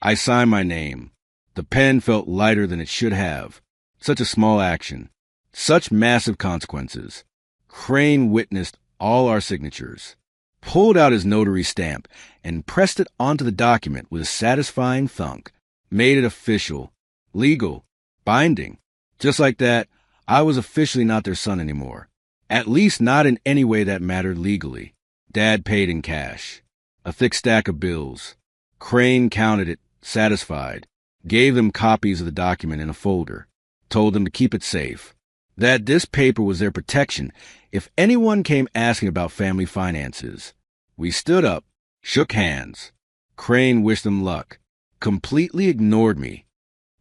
I signed my name. The pen felt lighter than it should have. Such a small action. Such massive consequences. Crane witnessed all our signatures, pulled out his notary stamp, and pressed it onto the document with a satisfying thunk. Made it official, legal, binding. Just like that, I was officially not their son anymore. At least not in any way that mattered legally. Dad paid in cash. A thick stack of bills. Crane counted it, satisfied. Gave them copies of the document in a folder. Told them to keep it safe. That this paper was their protection if anyone came asking about family finances. We stood up, shook hands. Crane wished them luck. Completely ignored me.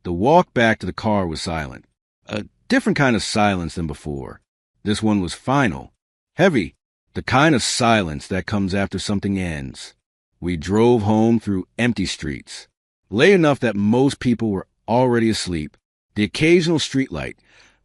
The walk back to the car was silent. A different kind of silence than before. This one was final, heavy, the kind of silence that comes after something ends. We drove home through empty streets, late enough that most people were already asleep, the occasional streetlight,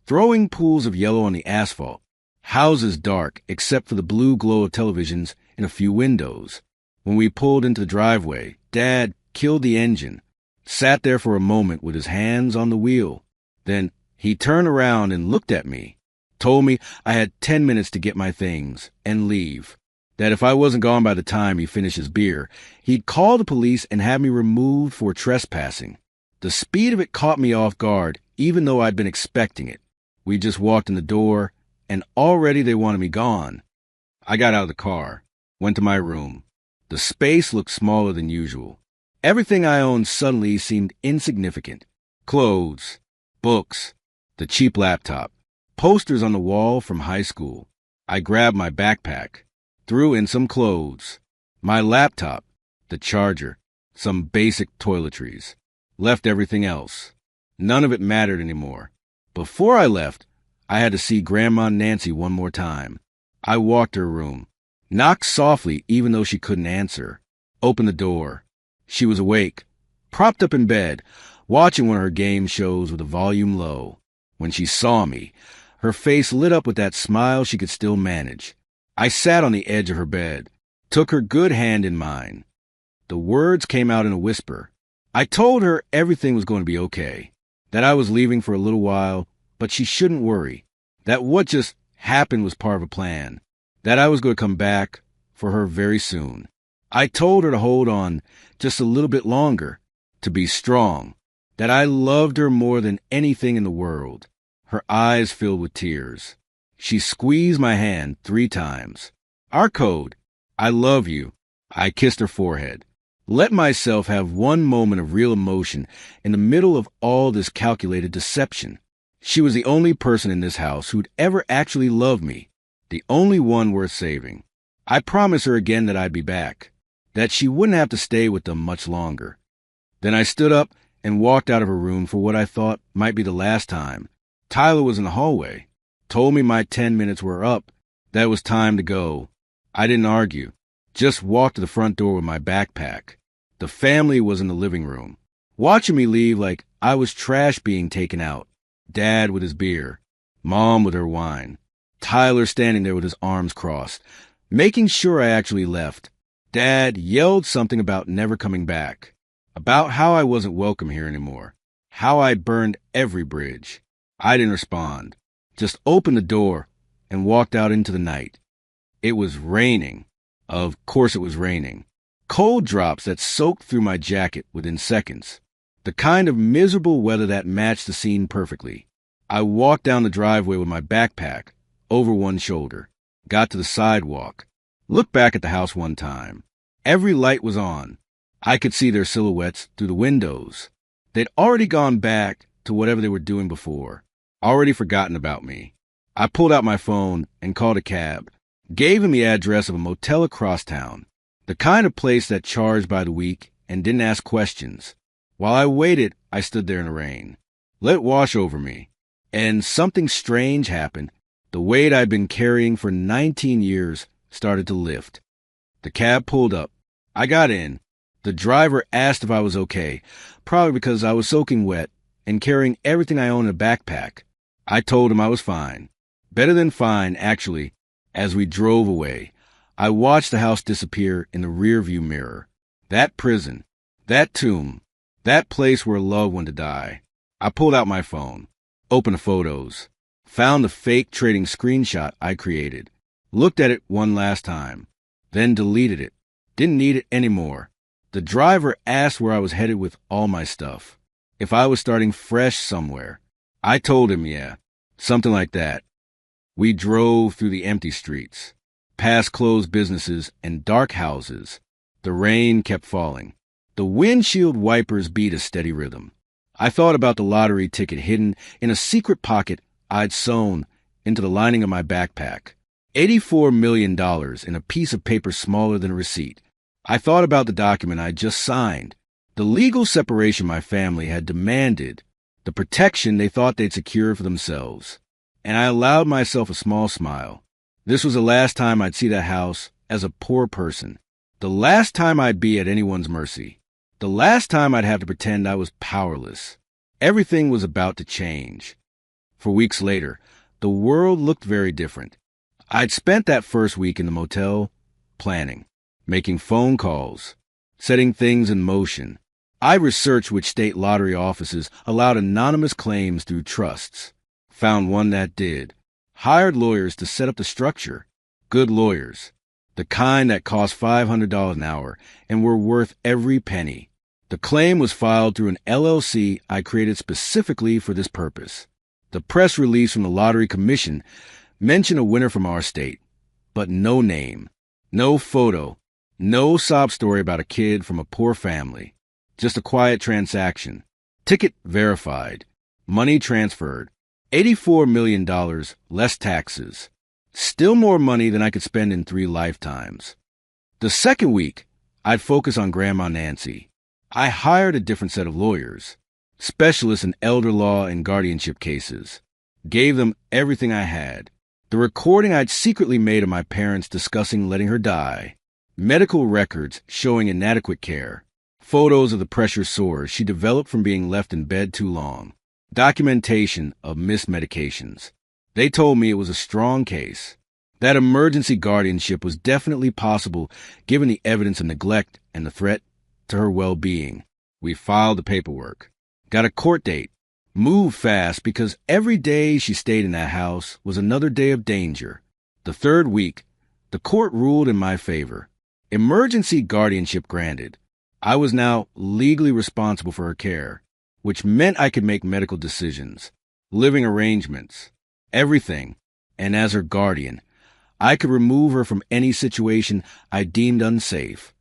throwing pools of yellow on the asphalt, houses dark except for the blue glow of televisions in a few windows. When we pulled into the driveway, Dad killed the engine, sat there for a moment with his hands on the wheel. Then he turned around and looked at me, told me I had 10 minutes to get my things and leave, that if I wasn't gone by the time he finished his beer, he'd call the police and have me removed for trespassing. The speed of it caught me off guard, even though I'd been expecting it. We just walked in the door, and already they wanted me gone. I got out of the car, went to my room. The space looked smaller than usual. Everything I owned suddenly seemed insignificant. Clothes, books, the cheap laptop, posters on the wall from high school. I grabbed my backpack, threw in some clothes, my laptop, the charger, some basic toiletries, left everything else. None of it mattered anymore. Before I left, I had to see Grandma Nancy one more time. I walked to her room, knocked softly even though she couldn't answer, opened the door. She was awake, propped up in bed, watching one of her game shows with the volume low. When she saw me, her face lit up with that smile she could still manage. I sat on the edge of her bed, took her good hand in mine. The words came out in a whisper. I told her everything was going to be okay, that I was leaving for a little while, but she shouldn't worry, that what just happened was part of a plan, that I was going to come back for her very soon. I told her to hold on just a little bit longer, to be strong, that I loved her more than anything in the world. Her eyes filled with tears. She squeezed my hand 3 times. Our code, I love you. I kissed her forehead. Let myself have one moment of real emotion in the middle of all this calculated deception. She was the only person in this house who'd ever actually loved me, the only one worth saving. I promised her again that I'd be back, that she wouldn't have to stay with them much longer. Then I stood up and walked out of her room for what I thought might be the last time. Tyler was in the hallway, told me my 10 minutes were up, that it was time to go. I didn't argue, just walked to the front door with my backpack. The family was in the living room, watching me leave like I was trash being taken out. Dad with his beer, Mom with her wine, Tyler standing there with his arms crossed, making sure I actually left. Dad yelled something about never coming back, about how I wasn't welcome here anymore, how I burned every bridge. I didn't respond, Just opened the door and walked out into the night. It was raining. Of course it was raining. Cold drops that soaked through my jacket within seconds. The kind of miserable weather that matched the scene perfectly. I walked down the driveway with my backpack over one shoulder, got to the sidewalk, looked back at the house one time. Every light was on. I could see their silhouettes through the windows. They'd already gone back to whatever they were doing before, already forgotten about me. I pulled out my phone and called a cab, gave him the address of a motel across town, the kind of place that charged by the week and didn't ask questions. While I waited, I stood there in the rain. Let it wash over me. And something strange happened. The weight I'd been carrying for 19 years started to lift. The cab pulled up. I got in. The driver asked if I was okay, probably because I was soaking wet and carrying everything I own in a backpack. I told him I was fine. Better than fine, actually. As we drove away, I watched the house disappear in the rearview mirror. That prison, that tomb, that place where a loved one to die. I pulled out my phone, opened the photos, found the fake trading screenshot I created, looked at it one last time, then deleted it. Didn't need it anymore. The driver asked where I was headed with all my stuff, if I was starting fresh somewhere. I told him, yeah, something like that. We drove through the empty streets, past closed businesses and dark houses. The rain kept falling. The windshield wipers beat a steady rhythm. I thought about the lottery ticket hidden in a secret pocket I'd sewn into the lining of my backpack. $84 million in a piece of paper smaller than a receipt. I thought about the document I'd just signed, the legal separation my family had demanded, the protection they thought they'd secured for themselves. And I allowed myself a small smile. This was the last time I'd see that house as a poor person. The last time I'd be at anyone's mercy. The last time I'd have to pretend I was powerless. Everything was about to change. For weeks later, the world looked very different. I'd spent that first week in the motel planning, making phone calls, setting things in motion. I researched which state lottery offices allowed anonymous claims through trusts. Found one that did. Hired lawyers to set up the structure. Good lawyers. The kind that cost $500 an hour and were worth every penny. The claim was filed through an LLC I created specifically for this purpose. The press release from the Lottery Commission mentioned a winner from our state, but no name, no photo, no sob story about a kid from a poor family. Just a quiet transaction. Ticket verified. Money transferred. $84 million, less taxes. Still more money than I could spend in 3 lifetimes. The second week, I'd focus on Grandma Nancy. I hired a different set of lawyers, specialists in elder law and guardianship cases. Gave them everything I had. The recording I'd secretly made of my parents discussing letting her die. Medical records showing inadequate care. Photos of the pressure sores she developed from being left in bed too long. Documentation of missed medications. They told me it was a strong case. That emergency guardianship was definitely possible given the evidence of neglect and the threat to her well-being. We filed the paperwork. Got a court date. Moved fast because every day she stayed in that house was another day of danger. The third week, the court ruled in my favor. Emergency guardianship granted. I was now legally responsible for her care, which meant I could make medical decisions, living arrangements, everything. And as her guardian, I could remove her from any situation I deemed unsafe.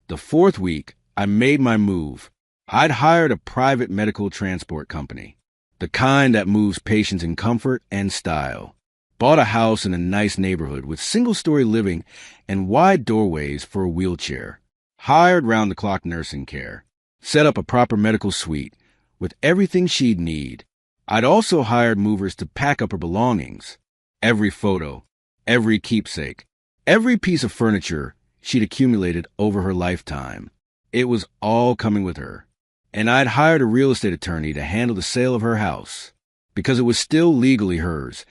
The fourth week, I made my move. I'd hired a private medical transport company, the kind that moves patients in comfort and style. Bought a house in a nice neighborhood with single-story living and wide doorways for a wheelchair. Hired round-the-clock nursing care. Set up a proper medical suite with everything she'd need. I'd also hired movers to pack up her belongings. Every photo, every keepsake, every piece of furniture she'd accumulated over her lifetime. It was all coming with her. And I'd hired a real estate attorney to handle the sale of her house, because it was still legally hers,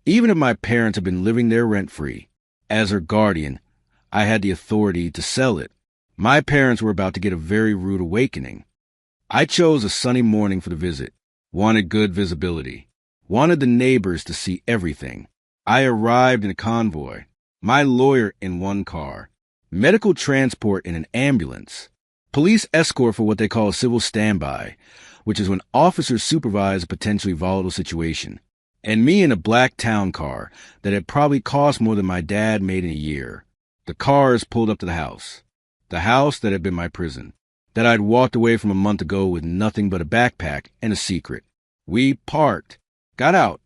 even if my parents had been living there rent-free. As her guardian, I had the authority to sell it. My parents were about to get a very rude awakening. I chose a sunny morning for the visit. Wanted good visibility. wanted the neighbors to see everything. I arrived in a convoy, my lawyer in one car, medical transport in an ambulance, police escort for what they call a civil standby, which is when officers supervise a potentially volatile situation, and me in a black town car that had probably cost more than my dad made in a year. The cars pulled up to the house that had been my prison, that I'd walked away from a month ago with nothing but a backpack and a secret. We parked, got out.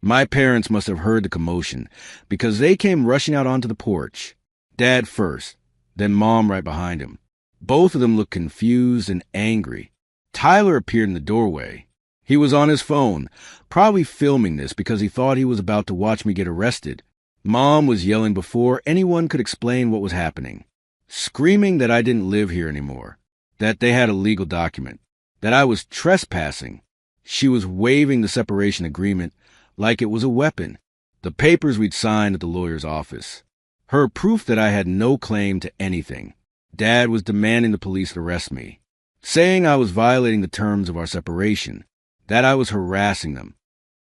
My parents must have heard the commotion because they came rushing out onto the porch. Dad first, then Mom right behind him. Both of them looked confused and angry. Tyler appeared in the doorway. He was on his phone, probably filming this because he thought he was about to watch me get arrested. Mom was yelling before anyone could explain what was happening, screaming that I didn't live here anymore, that they had a legal document, that I was trespassing. She was waving the separation agreement like it was a weapon, the papers we'd signed at the lawyer's office. Her proof that I had no claim to anything. Dad was demanding the police arrest me, saying I was violating the terms of our separation, that I was harassing them.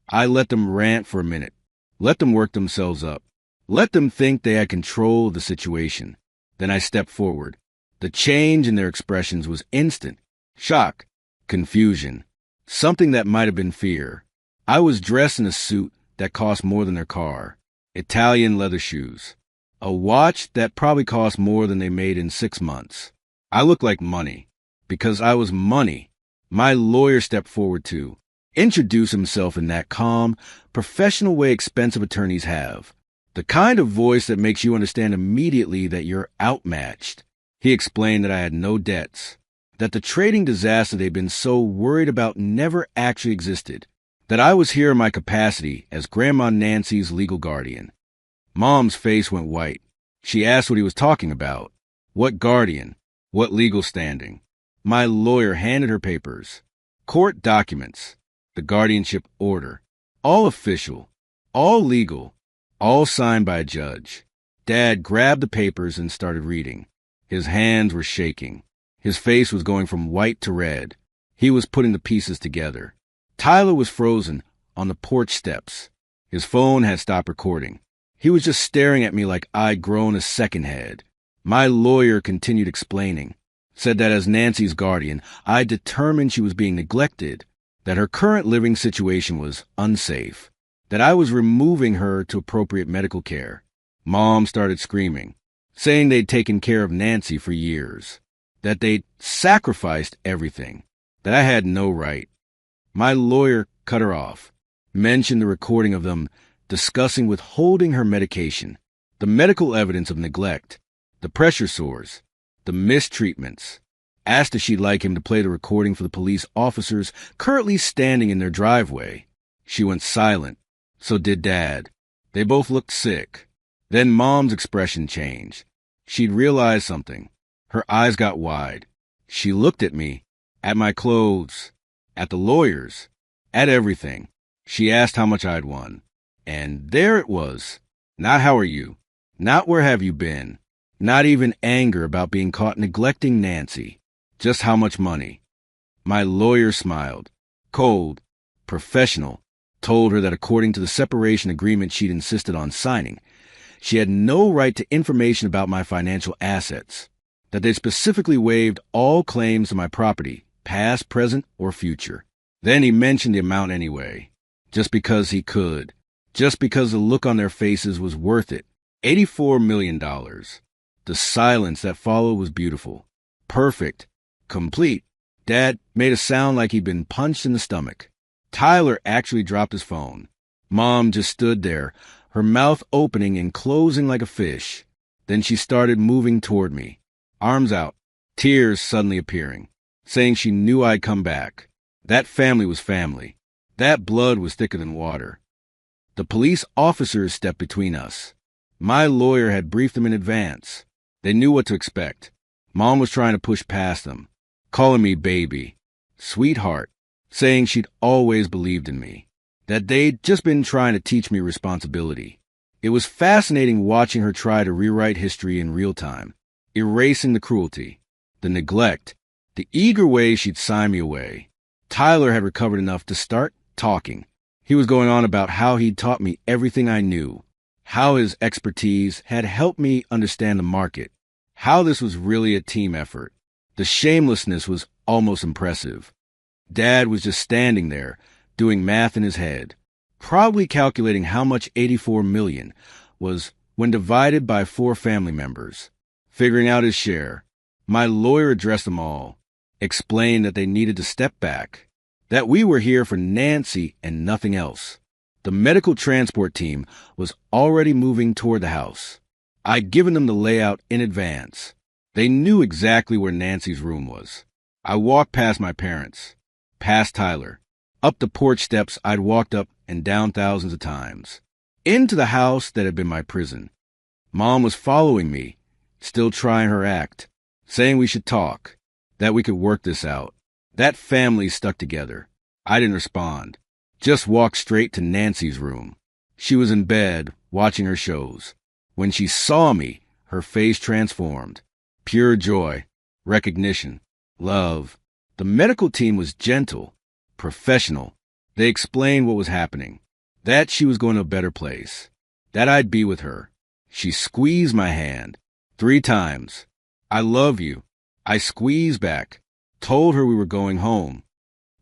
I let them rant for a minute, let them work themselves up, let them think they had control of the situation. Then I stepped forward. The change in their expressions was instant. Shock, confusion, something that might have been fear. I was dressed in a suit that cost more than their car, Italian leather shoes, a watch that probably cost more than they made in 6 months. I looked like money, because I was money. My lawyer stepped forward too, introduced himself in that calm, professional way expensive attorneys have, the kind of voice that makes you understand immediately that you're outmatched. He explained that I had no debts, that the trading disaster they'd been so worried about never actually existed, that I was here in my capacity as Grandma Nancy's legal guardian. Mom's face went white. She asked what he was talking about. What guardian? What legal standing? My lawyer handed her papers. Court documents. The guardianship order. All official. All legal. All signed by a judge. Dad grabbed the papers and started reading. His hands were shaking. His face was going from white to red. He was putting the pieces together. Tyler was frozen on the porch steps. His phone had stopped recording. He was just staring at me like I'd grown a second head. My lawyer continued explaining, said that as Nancy's guardian, I determined she was being neglected, that her current living situation was unsafe, that I was removing her to appropriate medical care. Mom started screaming, saying they'd taken care of Nancy for years, that they'd sacrificed everything, that I had no right. My lawyer cut her off, mentioned the recording of them discussing withholding her medication, the medical evidence of neglect, the pressure sores, the mistreatments, asked if she'd like him to play the recording for the police officers currently standing in their driveway. She went silent. So did Dad. They both looked sick. Then Mom's expression changed. She'd realized something. Her eyes got wide. She looked at me, at my clothes, at the lawyers, at everything. She asked how much I'd won. And there it was. Not how are you? Not where have you been? Not even anger about being caught neglecting Nancy. Just how much money. My lawyer smiled. Cold, professional, told her that according to the separation agreement she'd insisted on signing, she had no right to information about my financial assets, that they specifically waived all claims to my property, past, present, or future. Then he mentioned the amount anyway, just because he could, just because the look on their faces was worth it. $84 million. The silence that followed was beautiful, perfect, complete. Dad made a sound like he'd been punched in the stomach. Tyler actually dropped his phone. Mom just stood there, her mouth opening and closing like a fish. Then she started moving toward me, arms out, tears suddenly appearing, saying she knew I'd come back. That family was family. That blood was thicker than water. The police officers stepped between us. My lawyer had briefed them in advance. They knew what to expect. Mom was trying to push past them, calling me baby, sweetheart, saying she'd always believed in me, that they'd just been trying to teach me responsibility. It was fascinating watching her try to rewrite history in real time, erasing the cruelty, the neglect, the eager way she'd sign me away. Tyler had recovered enough to start talking. He was going on about how he'd taught me everything I knew, how his expertise had helped me understand the market, how this was really a team effort. The shamelessness was almost impressive. Dad was just standing there, doing math in his head, probably calculating how much 84 million was when divided by 4 family members, figuring out his share. My lawyer addressed them all, explained that they needed to step back, that we were here for Nancy and nothing else. The medical transport team was already moving toward the house. I'd given them the layout in advance. They knew exactly where Nancy's room was. I walked past my parents, past Tyler, up the porch steps I'd walked up and down thousands of times, into the house that had been my prison. Mom was following me, still trying her act, saying we should talk, that we could work this out. That family stuck together. I didn't respond, just walked straight to Nancy's room. She was in bed, watching her shows. When she saw me, her face transformed. Pure joy, recognition, love. The medical team was gentle, professional. They explained what was happening, that she was going to a better place, that I'd be with her. She squeezed my hand 3 times. I love you. I squeezed back, told her we were going home.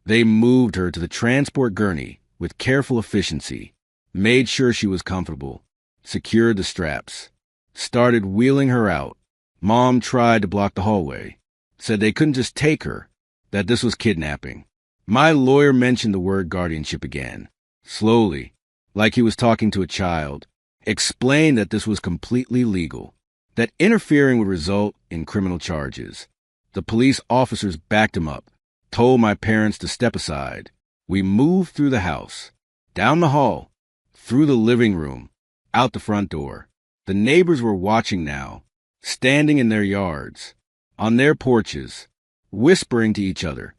They moved her to the transport gurney with careful efficiency, made sure she was comfortable, secured the straps, started wheeling her out. Mom tried to block the hallway, said they couldn't just take her, that this was kidnapping. My lawyer mentioned the word guardianship again, slowly, like he was talking to a child, explained that this was completely legal, that interfering would result in criminal charges. The police officers backed him up, told my parents to step aside. We moved through the house, down the hall, through the living room, out the front door. The neighbors were watching now, standing in their yards, on their porches, whispering to each other.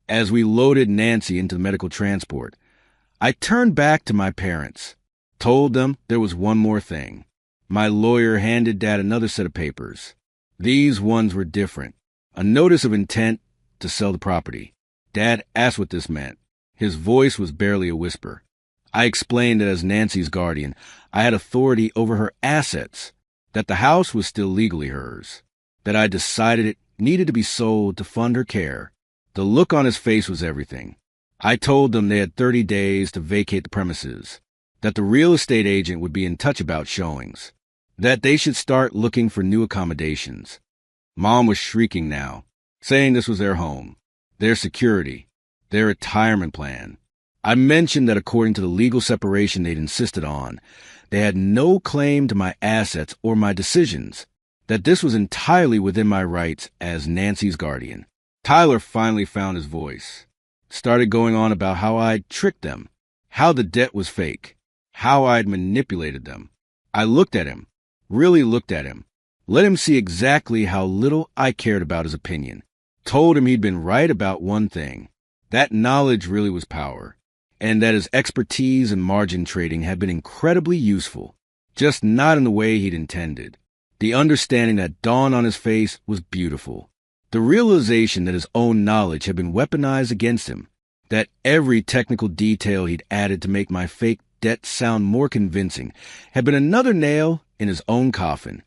As we loaded Nancy into the medical transport, I turned back to my parents, told them there was one more thing. My lawyer handed Dad another set of papers. These ones were different. A notice of intent to sell the property. Dad asked what this meant. His voice was barely a whisper. I explained that as Nancy's guardian, I had authority over her assets, that the house was still legally hers, that I decided it needed to be sold to fund her care. The look on his face was everything. I told them they had 30 days to vacate the premises, that the real estate agent would be in touch about showings, that they should start looking for new accommodations. Mom was shrieking now, saying this was their home, their security, their retirement plan. I mentioned that according to the legal separation they'd insisted on, they had no claim to my assets or my decisions, that this was entirely within my rights as Nancy's guardian. Tyler finally found his voice, started going on about how I'd tricked them, how the debt was fake, how I'd manipulated them. I looked at him, really looked at him, let him see exactly how little I cared about his opinion, told him he'd been right about one thing, that knowledge really was power, and that his expertise in margin trading had been incredibly useful, just not in the way he'd intended. The understanding that dawned on his face was beautiful. The realization that his own knowledge had been weaponized against him, that every technical detail he'd added to make my fake debt sound more convincing had been another nail in his own coffin.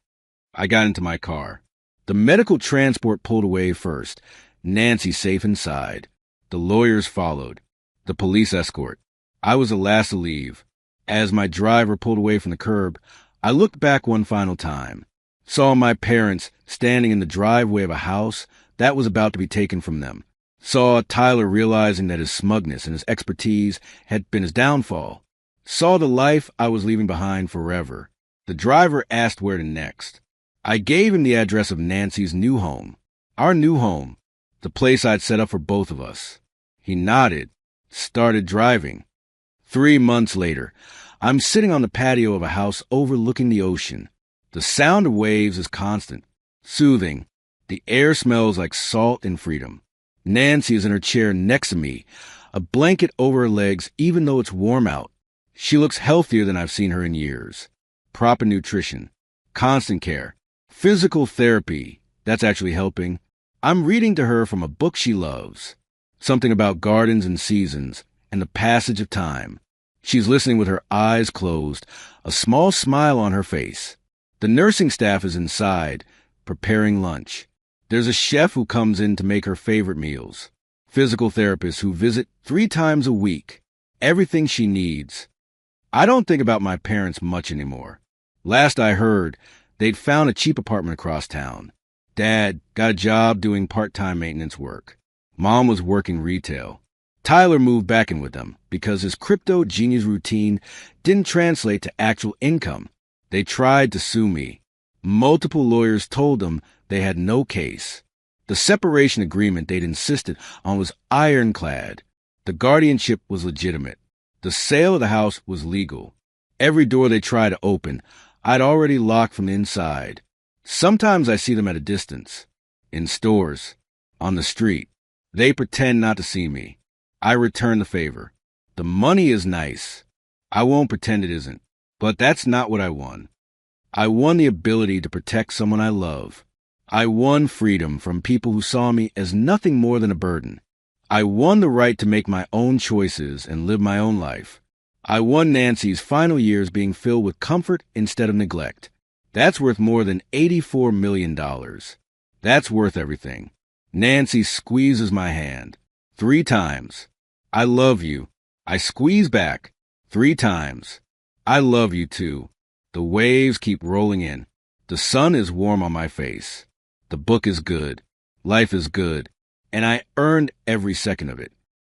I got into my car. The medical transport pulled away first, Nancy safe inside. The lawyers followed. The police escort. I was the last to leave. As my driver pulled away from the curb, I looked back one final time, saw my parents standing in the driveway of a house that was about to be taken from them, saw Tyler realizing that his smugness and his expertise had been his downfall, saw the life I was leaving behind forever. The driver asked where to next. I gave him the address of Nancy's new home, our new home, the place I'd set up for both of us. He nodded, started driving. 3 months later, I'm sitting on the patio of a house overlooking the ocean. The sound of waves is constant, soothing. The air smells like salt and freedom. Nancy is in her chair next to me, a blanket over her legs even though it's warm out. She looks healthier than I've seen her in years. Proper nutrition, constant care, physical therapy, that's actually helping. I'm reading to her from a book she loves, something about gardens and seasons and the passage of time. She's listening with her eyes closed, a small smile on her face. The nursing staff is inside, preparing lunch. There's a chef who comes in to make her favorite meals. Physical therapists who visit 3 times a week. Everything she needs. I don't think about my parents much anymore. Last I heard, they'd found a cheap apartment across town. Dad got a job doing part-time maintenance work. Mom was working retail. Tyler moved back in with them because his crypto genius routine didn't translate to actual income. They tried to sue me. Multiple lawyers told them they had no case. The separation agreement they'd insisted on was ironclad. The guardianship was legitimate. The sale of the house was legal. Every door they tried to open, I'd already locked from the inside. Sometimes I see them at a distance. In stores. On the street. They pretend not to see me. I return the favor. The money is nice. I won't pretend it isn't. But that's not what I won. I won the ability to protect someone I love. I won freedom from people who saw me as nothing more than a burden. I won the right to make my own choices and live my own life. I won Nancy's final years being filled with comfort instead of neglect. That's worth more than $84 million. That's worth everything. Nancy squeezes my hand. 3 times. I love you. I squeeze back. 3 times. I love you too. The waves keep rolling in. The sun is warm on my face. The book is good. Life is good. And I earned every second of it.